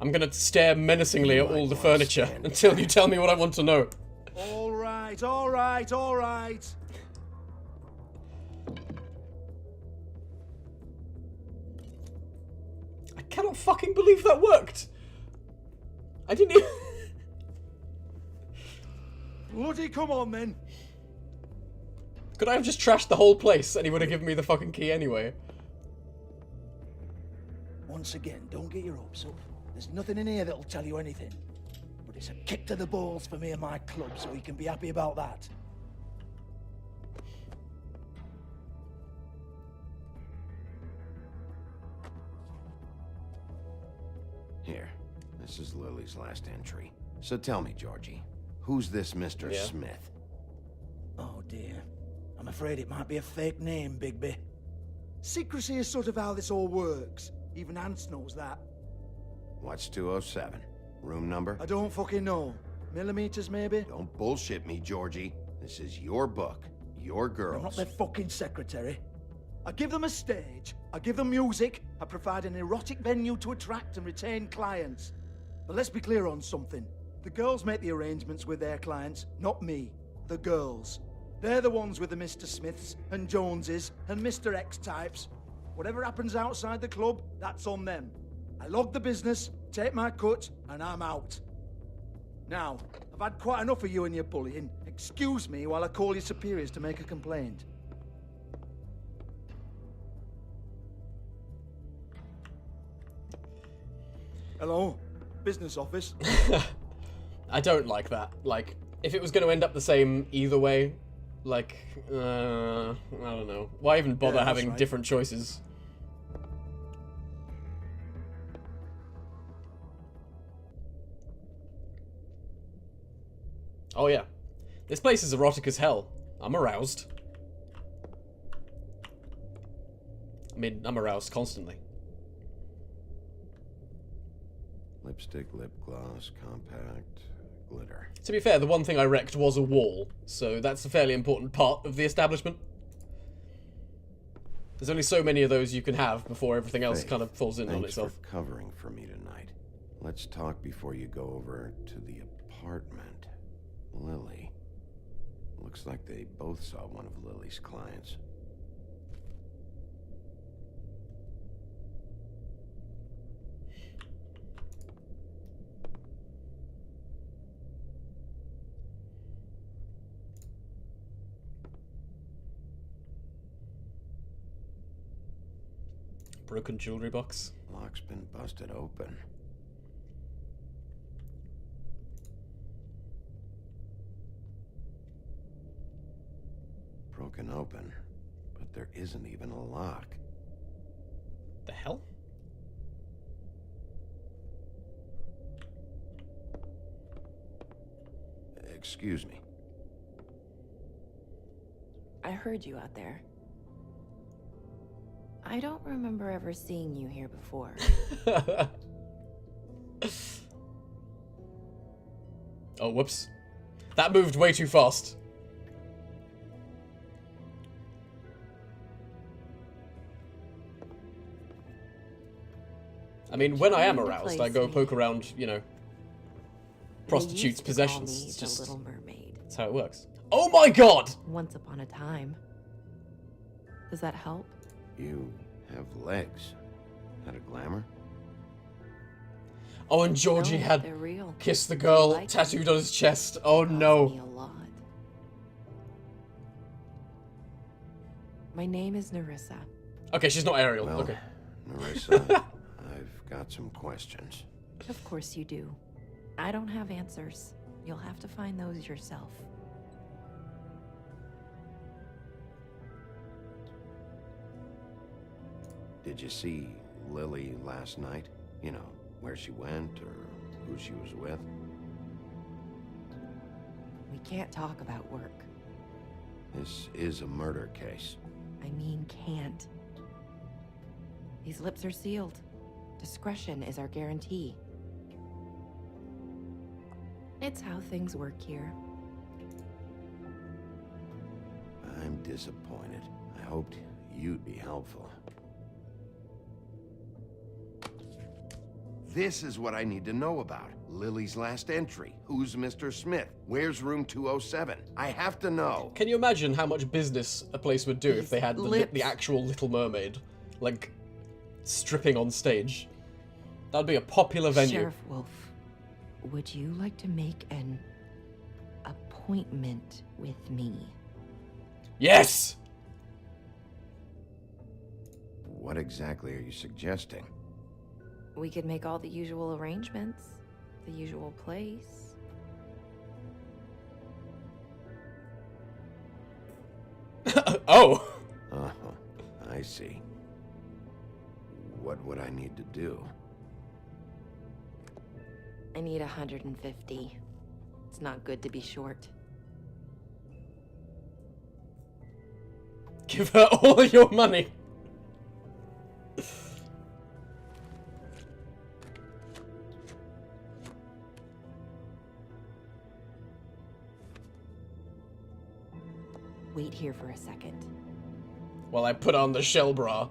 I'm gonna stare menacingly at all the furniture until you tell me what I want to know. All right, all right, all right. I cannot fucking believe that worked. I didn't even... Bloody come on, then. Could I have just trashed the whole place and he would have given me the fucking key anyway? Once again, don't get your hopes up. There's nothing in here that'll tell you anything. But it's a kick to the balls for me and my club, so you can be happy about that. Here, this is Lily's last entry. So tell me, Georgie, who's this Mr. Smith? Oh dear. I'm afraid it might be a fake name, Bigby. Secrecy is sort of how this all works. Even Hans knows that. What's 207? Room number? I don't fucking know. Millimeters, maybe? Don't bullshit me, Georgie. This is your book. Your girls. I'm not their fucking secretary. I give them a stage, I give them music, I provide an erotic venue to attract and retain clients. But let's be clear on something. The girls make the arrangements with their clients, not me. The girls. They're the ones with the Mr. Smiths and Joneses and Mr. X types. Whatever happens outside the club, that's on them. I log the business, take my cut, and I'm out. Now, I've had quite enough of you and your bullying. Excuse me while I call your superiors to make a complaint. Hello? Business office? I don't like that. Like, if it was going to end up the same either way, like, I don't know. Why even bother having different choices? Oh yeah. This place is erotic as hell. I'm aroused. I mean, I'm aroused constantly. Lipstick, lip gloss, compact, glitter. To be fair, the one thing I wrecked was a wall, so that's a fairly important part of the establishment. There's only so many of those you can have before everything else Faith, kind of falls in on itself. Thanks for covering for me tonight. Let's talk before you go over to the apartment. Lily. Looks like they both saw one of Lily's clients. Broken jewelry box. Lock's been busted open. Broken open, but there isn't even a lock. The hell? Excuse me. I heard you out there. I don't remember ever seeing you here before. Oh, whoops. That moved way too fast. I mean, when I am aroused, I go poke around, you know, prostitutes' possessions. It's just Little Mermaid. That's how it works. Oh my god! Once upon a time. Does that help? You have legs. Had a glamour? Oh, and Georgie No, had they're real. kissed the girl Like tattooed on his chest. Oh no. Me a lot. My name is Nerissa. Okay, she's not Ariel. Well, Okay. Nerissa, I've got some questions. Of course you do. I don't have answers. You'll have to find those yourself. Did you see Lily last night? You know, where she went or who she was with? We can't talk about work. This is a murder case. I mean, can't. These lips are sealed. Discretion is our guarantee. It's how things work here. I'm disappointed. I hoped you'd be helpful. This is what I need to know about. Lily's last entry. Who's Mr. Smith? Where's room 207? I have to know. Can you imagine how much business a place would do if they had the lips. actual Little Mermaid, like, stripping on stage? That'd be a popular venue. Sheriff Wolf, would you like to make an appointment with me? Yes! What exactly are you suggesting? We could make all the usual arrangements. The usual place. Oh! Uh-huh. I see. What would I need to do? I need 150. It's not good to be short. Give her all your money. Wait here for a second. While I put on the shell bra.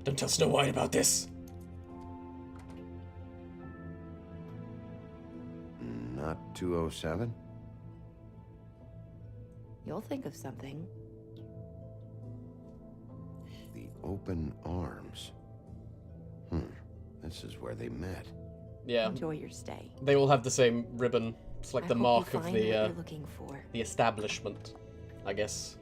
Don't tell Snow White about this. Not 207? You'll think of something. The Open Arms. This is where they met. Yeah. Enjoy your stay. They all have the same ribbon. It's like I the hope mark you of find the what you're looking for. the establishment, I guess.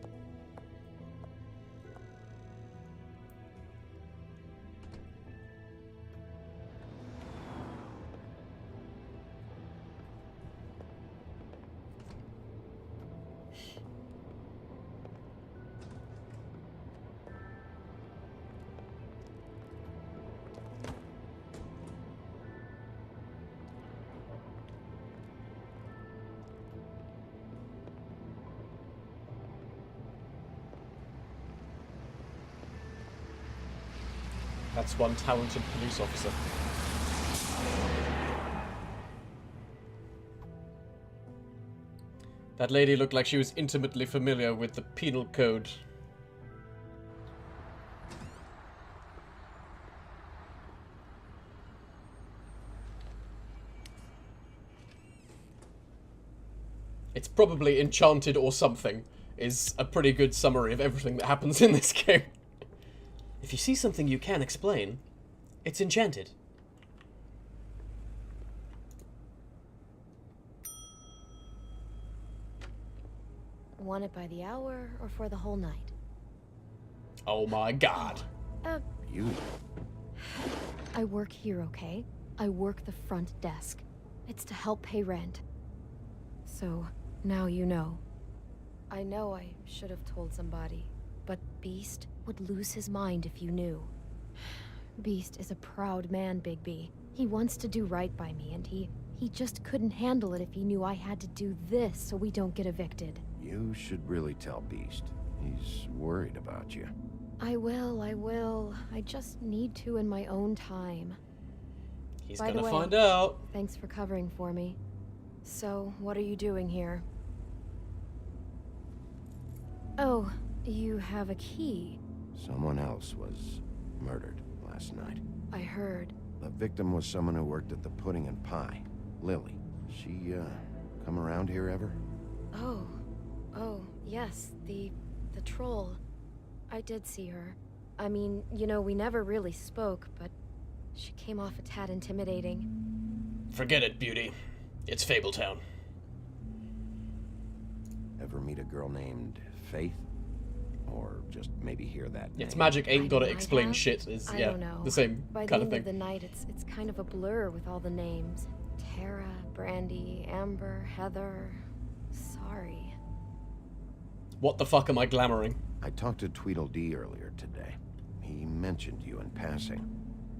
That's one talented police officer. That lady looked like she was intimately familiar with the penal code. It's probably enchanted or something, is a pretty good summary of everything that happens in this game. If you see something you can't explain, it's enchanted. Want it by the hour or for the whole night? Oh my god. You. I work here, okay? I work the front desk. It's to help pay rent. So, now you know. I know I should have told somebody, but Beast would lose his mind if you knew. Beast is a proud man, Bigby. He wants to do right by me, and he just couldn't handle it if he knew I had to do this so we don't get evicted. You should really tell Beast. He's worried about you. I will. I just need to in my own time. He's By the gonna way, find out. Thanks for covering for me. So, what are you doing here? Oh, you have a key. Someone else was murdered last night. I heard. The victim was someone who worked at the Pudding and Pie. Lily. She, come around here ever? Oh, yes, the troll. I did see her. I mean, you know, we never really spoke, but she came off a tad intimidating. Forget it, Beauty. It's Fabletown. Ever meet a girl named Faith? Or just maybe hear that It's name? magic ain't gotta I explain have? shit is, I yeah, don't know. the same By kind the of end thing. of the night, it's kind of a blur with all the names. Tara, Brandy, Amber, Heather. Sorry. What the fuck am I glamoring? I talked to Tweedledee earlier today. He mentioned you in passing.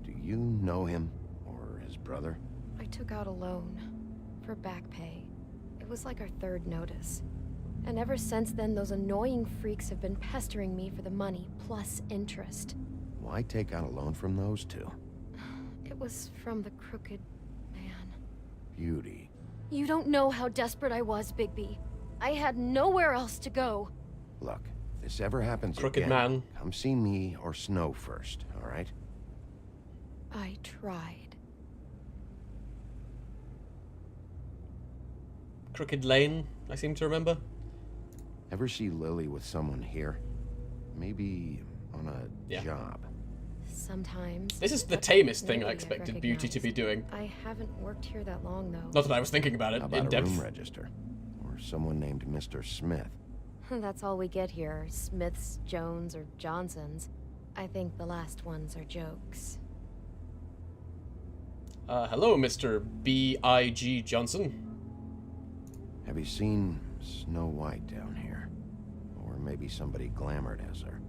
Do you know him? Or his brother? I took out a loan for back pay. It was like our third notice. And ever since then, those annoying freaks have been pestering me for the money, plus interest. Why take out a loan from those two? It was from the Crooked Man. Beauty. You don't know how desperate I was, Bigby. I had nowhere else to go. Look, if this ever happens Crooked again, Man. come see me or Snow first, all right? I tried. Crooked Lane, I seem to remember. Ever see Lily with someone here? Maybe on a job. Sometimes. This is the but tamest thing I lately I've expected Beauty to be doing. I haven't worked here that long, though. Not that I was thinking about it How in about a depth. room register? Or someone named Mr. Smith? That's all we get here. Smiths, Jones, or Johnsons. I think the last ones are jokes. Hello, Mr. B.I.G. Johnson. Have you seen Snow White down here? Or maybe somebody glamored as her?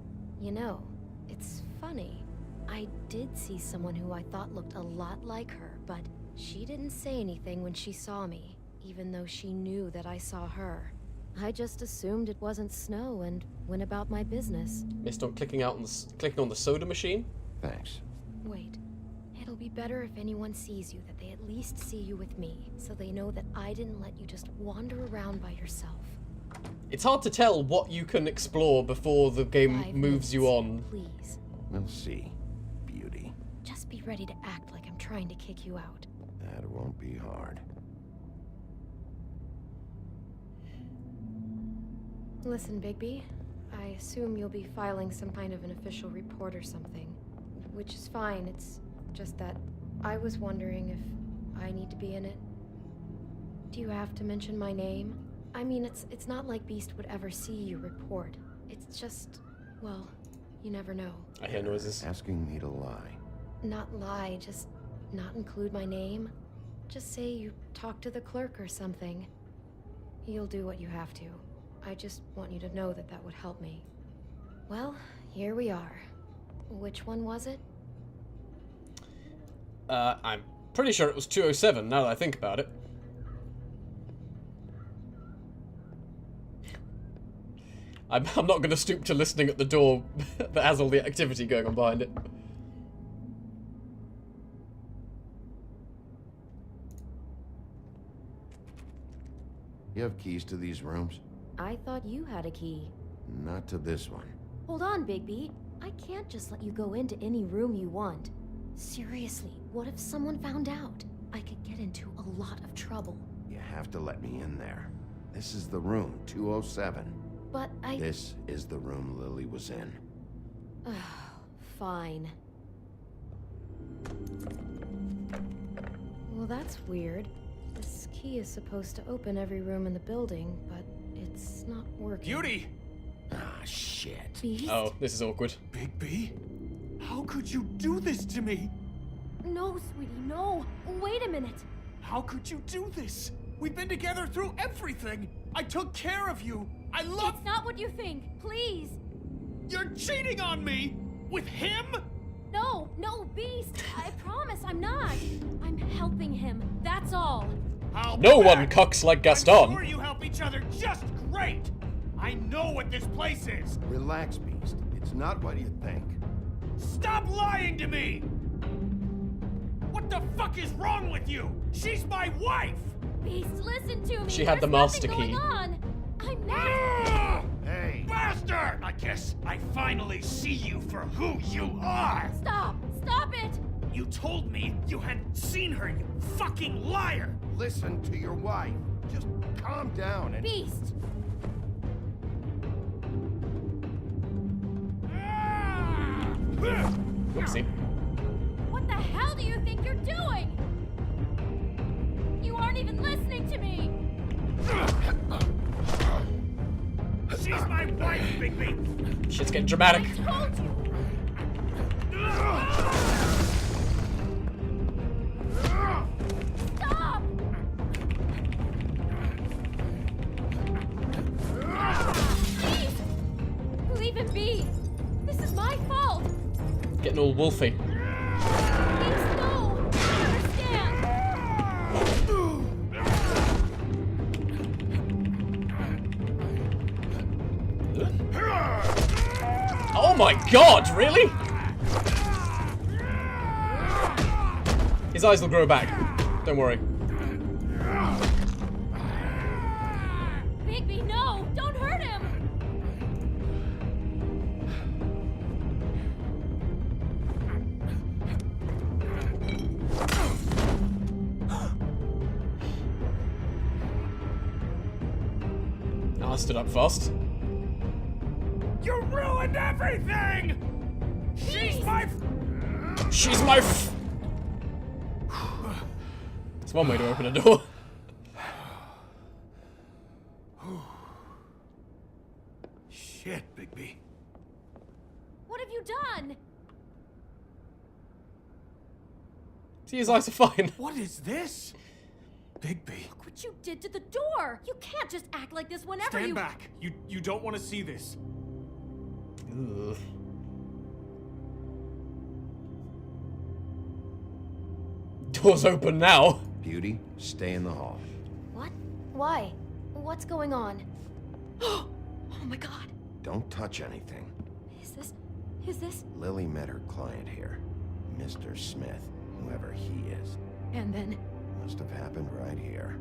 You know, it's funny. I did see someone who I thought looked a lot like her, but she didn't say anything when she saw me, even though she knew that I saw her. I just assumed it wasn't Snow and went about my business. Missed on clicking on the soda machine. Thanks. Wait. It'll be better if anyone sees you that they at least see you with me, so they know that I didn't let you just wander around by yourself. It's hard to tell what you can explore before the game 5 moves you on. Please. We'll see, Beauty. Just be ready to act like I'm trying to kick you out. That won't be hard. Listen, Bigby, I assume you'll be filing some kind of an official report or something. Which is fine, it's just that I was wondering if I need to be in it. Do you have to mention my name? I mean, it's not like Beast would ever see your report. It's just, well, you never know. I hear noises. Asking me to lie. Not lie, just not include my name. Just say you talk to the clerk or something. You'll do what you have to. I just want you to know that that would help me. Well, here we are. Which one was it? I'm pretty sure it was 207, now that I think about it. I'm not going to stoop to listening at the door that has all the activity going on behind it. You have keys to these rooms? I thought you had a key. Not to this one. Hold on, Bigby. I can't just let you go into any room you want. Seriously, what if someone found out? I could get into a lot of trouble. You have to let me in there. This is the room, 207. But This is the room Lily was in. Fine. Well, that's weird. This key is supposed to open every room in the building, but it's not working. Beauty! Ah, shit. Beast? Oh, this is awkward. Bigby? How could you do this to me? No, sweetie, no. Wait a minute. How could you do this? We've been together through everything. I took care of you. I love— It's not what you think. Please. You're cheating on me! With him? No, Beast. I promise I'm not. I'm helping him. That's all. No one cucks like Gaston. I'm sure you help each other just great. I know what this place is. Relax, Beast. It's not what you think. Stop lying to me! What the fuck is wrong with you? She's my wife! Beast, listen to me. She had the master key. Going on. I'm not. Hey! Bastard! I guess I finally see you for who you are! Stop it! You told me you had seen her, you fucking liar! Listen to your wife. Just calm down and— Beast! Whoopsie. What the hell do you think you're doing? You aren't even listening to me! She's my wife, Bigby! Shit's getting dramatic. I told you! Stop! Please! Leave him be! This is my fault! Getting all wolfy. Please, no! Understand! Oh my god, really? His eyes will grow back. Don't worry. Bigby, no! Don't hurt him! I stood up fast. You ruined everything! She's my— She's my It's one way to open a door. Shit, Bigby. What have you done? See, his eyes are fine. What is this? Bigby. Look what you did to the door! You can't just act like this whenever Stand you— back. You don't want to see this. Ugh. Door's open now. Beauty, stay in the hall. What? Why? What's going on? Oh my god. Don't touch anything. Is this? Lily met her client here. Mr. Smith, whoever he is. And then? Must have happened right here.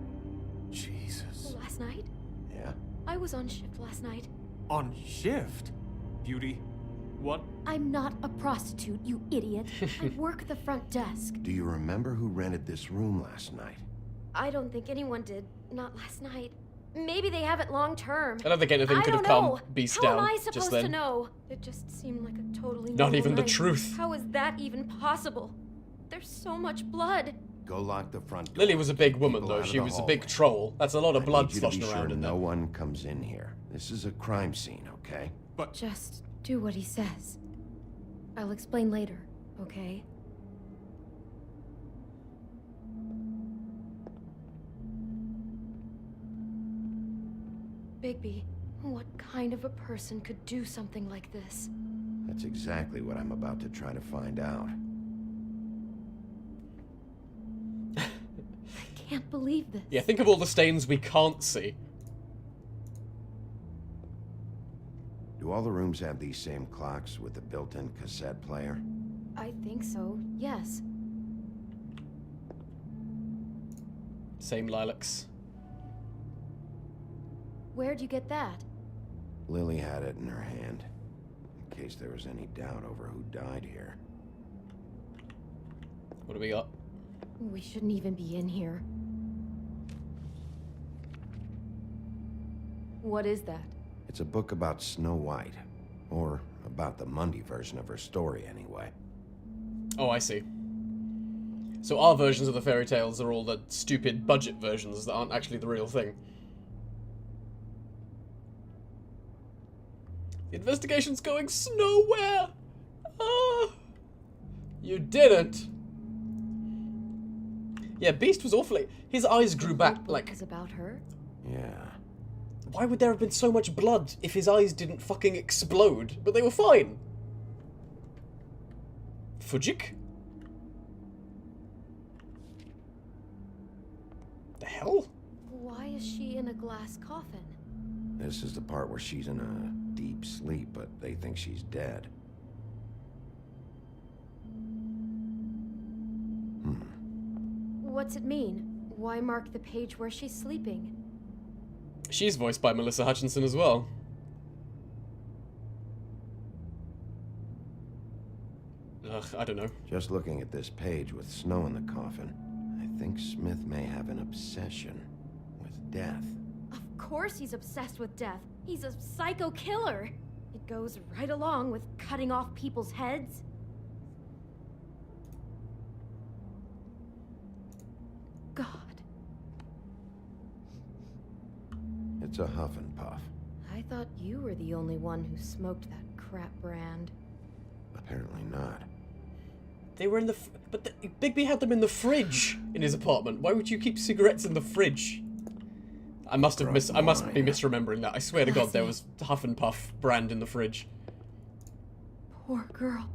Jesus. Last night? Yeah? I was on shift last night. On shift? Beauty, what? I'm not a prostitute, you idiot. I work the front desk. Do you remember who rented this room last night? I don't think anyone did. Not last night. Maybe they have it long term. I don't think anything could have calmed Beast How down am I just supposed then. to know? It just seemed like a totally Not normal even the night. truth. How is that even possible? There's so much blood. Go lock the front door. Lily was a big woman, People though. out of She the was a hallway. big troll. That's a lot of I blood need you to be sloshing sure around in there. no one comes in here. This is a crime scene, okay? Just do what he says. I'll explain later, okay? Bigby, what kind of a person could do something like this? That's exactly what I'm about to try to find out. I can't believe this. Yeah, think of all the stains we can't see. Do all the rooms have these same clocks with the built-in cassette player? I think so, yes. Same lilacs. Where'd you get that? Lily had it in her hand, in case there was any doubt over who died here. What do we got? We shouldn't even be in here. What is that? It's a book about Snow White. Or about the Mundy version of her story, anyway. Oh, I see. So our versions of the fairy tales are all the stupid budget versions that aren't actually the real thing. The investigation's going nowhere! Ah! You didn't! Yeah, Beast was awfully... His eyes grew back, like... Is about her? Yeah. Why would there have been so much blood if his eyes didn't fucking explode? But they were fine. Fujik? The hell? Why is she in a glass coffin? This is the part where she's in a deep sleep, but they think she's dead. What's it mean? Why mark the page where she's sleeping? She's voiced by Melissa Hutchinson as well. Ugh, I don't know. Just looking at this page with Snow in the coffin, I think Smith may have an obsession with death. Of course he's obsessed with death. He's a psycho killer. It goes right along with cutting off people's heads. God. It's a huff and puff. I thought you were the only one who smoked that crap brand. Apparently not. They were in the... Bigby had them in the fridge in his apartment. Why would you keep cigarettes in the fridge? I must be misremembering that. I swear to God there was Huff and Puff brand in the fridge. Poor girl.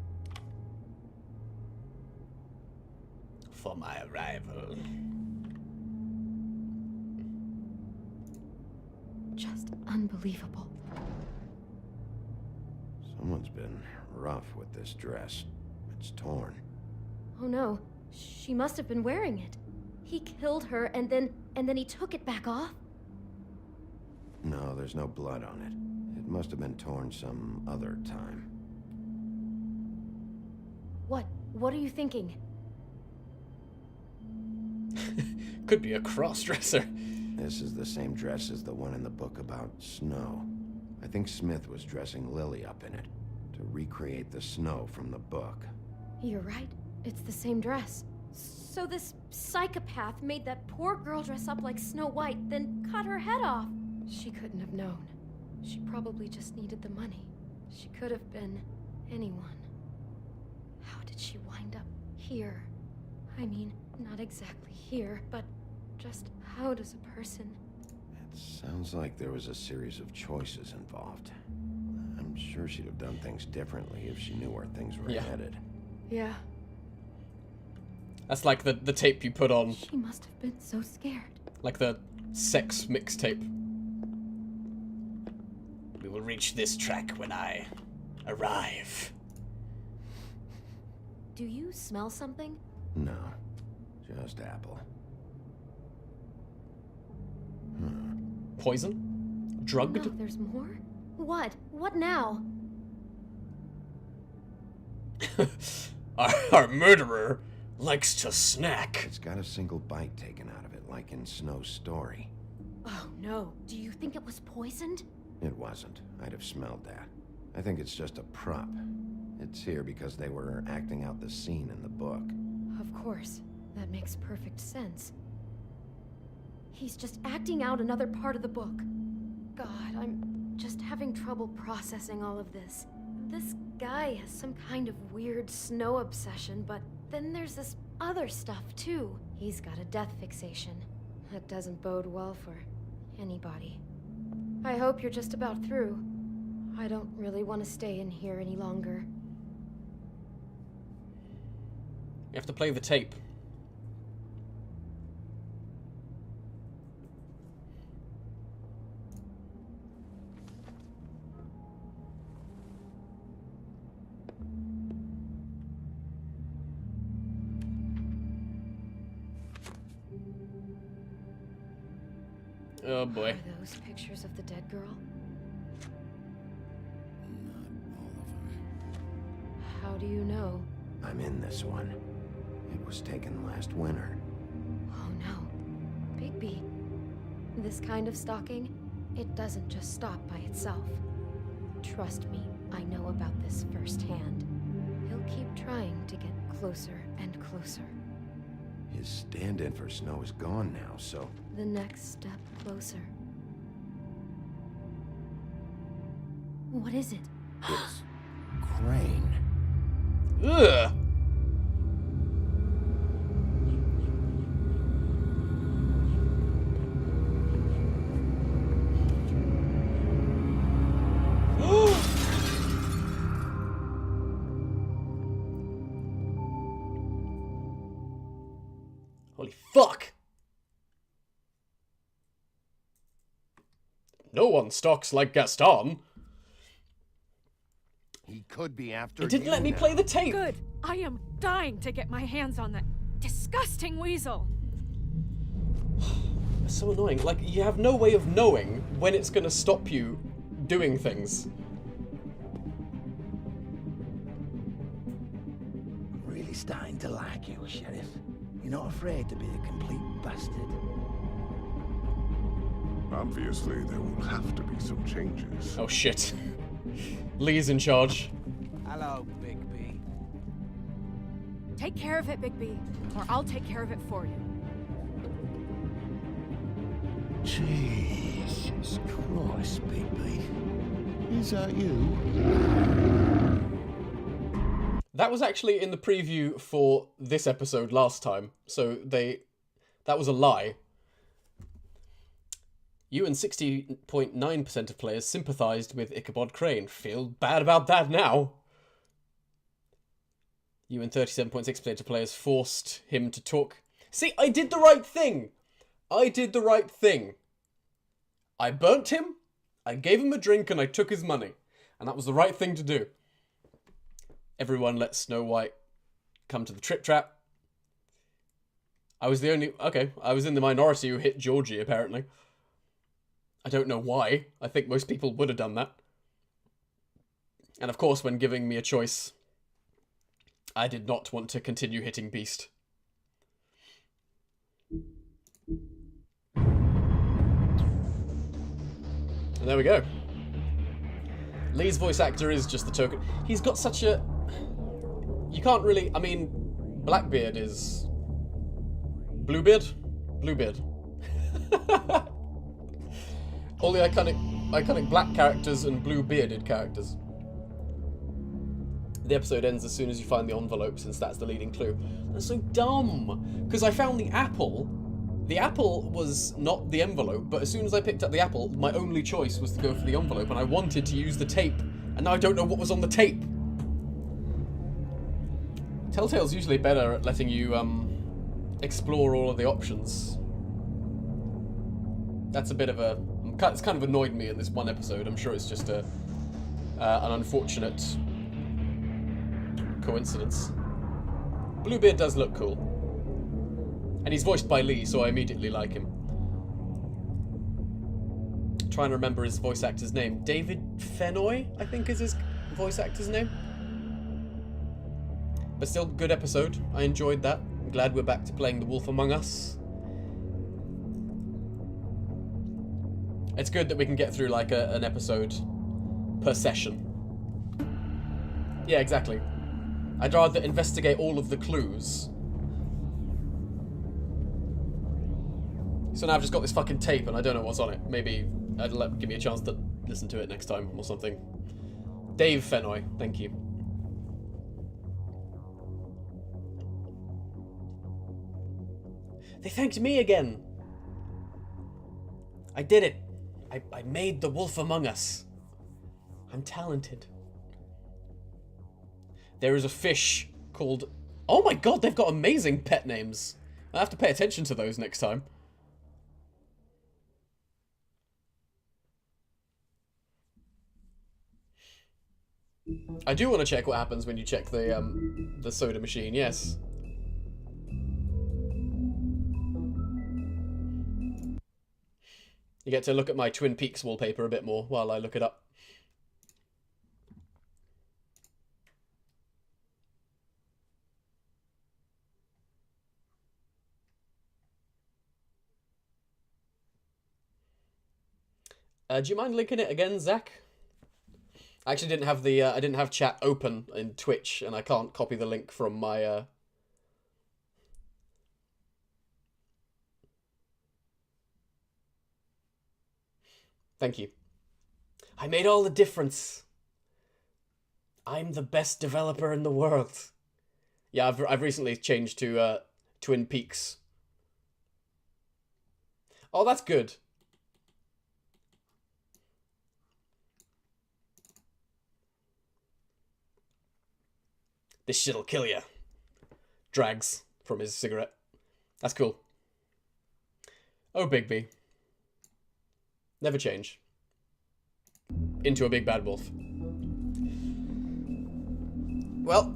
For my arrival. Just unbelievable. Someone's been rough with this dress. It's torn. Oh no, she must have been wearing it. He killed her and then he took it back off? No, there's no blood on it. It must have been torn some other time. What are you thinking? Could be a cross-dresser. This is the same dress as the one in the book about Snow. I think Smith was dressing Lily up in it to recreate the Snow from the book. You're right. It's the same dress. So this psychopath made that poor girl dress up like Snow White, then cut her head off. She couldn't have known. She probably just needed the money. She could have been anyone. How did she wind up here? I mean, not exactly here, but just how does a person... It sounds like there was a series of choices involved. I'm sure she'd have done things differently if she knew where things were headed. Yeah. That's like the tape you put on. She must have been so scared. Like the sex mixtape. We will reach this track when I arrive. Do you smell something? No, just apple. Poison? Drugged? No, there's more? What? What now? Our murderer likes to snack. It's got a single bite taken out of it, like in Snow's story. Oh no, do you think it was poisoned? It wasn't. I'd have smelled that. I think it's just a prop. It's here because they were acting out the scene in the book. Of course. That makes perfect sense. He's just acting out another part of the book. God, I'm just having trouble processing all of this. This guy has some kind of weird snow obsession, but then there's this other stuff too. He's got a death fixation. That doesn't bode well for anybody. I hope you're just about through. I don't really want to stay in here any longer. You have to play the tape. Oh boy. Are those pictures of the dead girl? How do you know? I'm in this one. It was taken last winter. Oh no. Bigby. This kind of stalking, it doesn't just stop by itself. Trust me, I know about this firsthand. He'll keep trying to get closer and closer. His stand-in for Snow is gone now, so... The next step closer. What is it? It's... Crane. Ugh! Holy fuck! No one stalks like Gaston. He could be after It didn't you let me now. play the tape. Good. I am dying to get my hands on that disgusting weasel. It's so annoying. Like, you have no way of knowing when it's gonna stop you doing things. Really starting to like you, Sheriff. You're not afraid to be a complete bastard. Obviously, there will have to be some changes. Oh shit. Lee's in charge. Hello, Bigby. Take care of it, Bigby, or I'll take care of it for you. Jesus Christ, Bigby. Is that you? That was actually in the preview for this episode last time, so that was a lie. You and 60.9% of players sympathised with Ichabod Crane. Feel bad about that now. You and 37.6% of players forced him to talk. See, I did the right thing! I did the right thing. I burnt him, I gave him a drink, and I took his money. And that was the right thing to do. Everyone let Snow White come to the Trip Trap. I was in the minority who hit Georgie, apparently. I don't know why. I think most people would have done that. And of course, when giving me a choice, I did not want to continue hitting Beast. And there we go. Lee's voice actor is just the token. He's got such a... You can't really... I mean, Blackbeard is... Bluebeard? Bluebeard. All the iconic black characters and blue-bearded characters. The episode ends as soon as you find the envelope, since that's the leading clue. That's so dumb! Because I found the apple. The apple was not the envelope, but as soon as I picked up the apple, my only choice was to go for the envelope, and I wanted to use the tape, and now I don't know what was on the tape. Telltale's usually better at letting you, explore all of the options. That's a bit of a... It's kind of annoyed me in this one episode. I'm sure it's just an unfortunate coincidence. Bluebeard does look cool. And he's voiced by Lee, so I immediately like him. Trying to remember his voice actor's name. David Fennoy, I think is his voice actor's name. But still, good episode. I enjoyed that. I'm glad we're back to playing The Wolf Among Us. It's good that we can get through like an episode per session. Yeah, exactly. I'd rather investigate all of the clues. So now I've just got this fucking tape and I don't know what's on it. Maybe give me a chance to listen to it next time or something. Dave Fennoy, thank you. They thanked me again. I did it. I made the wolf among us. I'm talented. There is a fish called... Oh my god, they've got amazing pet names. I have to pay attention to those next time. I do want to check what happens when you check the soda machine, yes. You get to look at my Twin Peaks wallpaper a bit more while I look it up. Do you mind linking it again, Zach? I actually didn't have the I didn't have chat open in Twitch, and I can't copy the link from my Thank you. I made all the difference. I'm the best developer in the world. Yeah, I've recently changed to Twin Peaks. Oh, that's good. This shit'll kill ya. Drags from his cigarette. That's cool. Oh, Bigby. Never change. Into a big bad wolf. Well,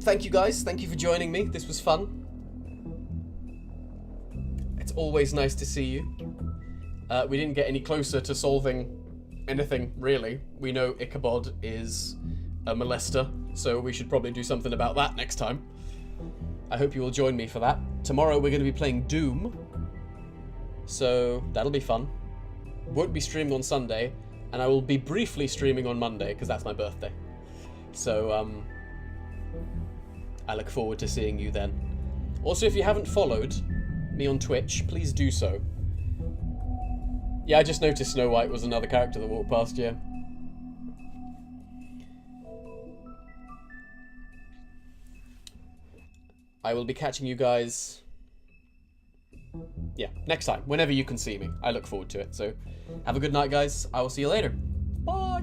thank you guys. Thank you for joining me. This was fun. It's always nice to see you. We didn't get any closer to solving anything, really. We know Ichabod is a molester, so we should probably do something about that next time. I hope you will join me for that. Tomorrow we're going to be playing Doom, so that'll be fun. Won't be streaming on Sunday, and I will be briefly streaming on Monday, because that's my birthday. So, I look forward to seeing you then. Also, if you haven't followed me on Twitch, please do so. Yeah, I just noticed Snow White was another character that walked past, yeah. I will be catching you guys, yeah, next time, whenever you can see me. I look forward to it. So, have a good night, guys. I will see you later. Bye!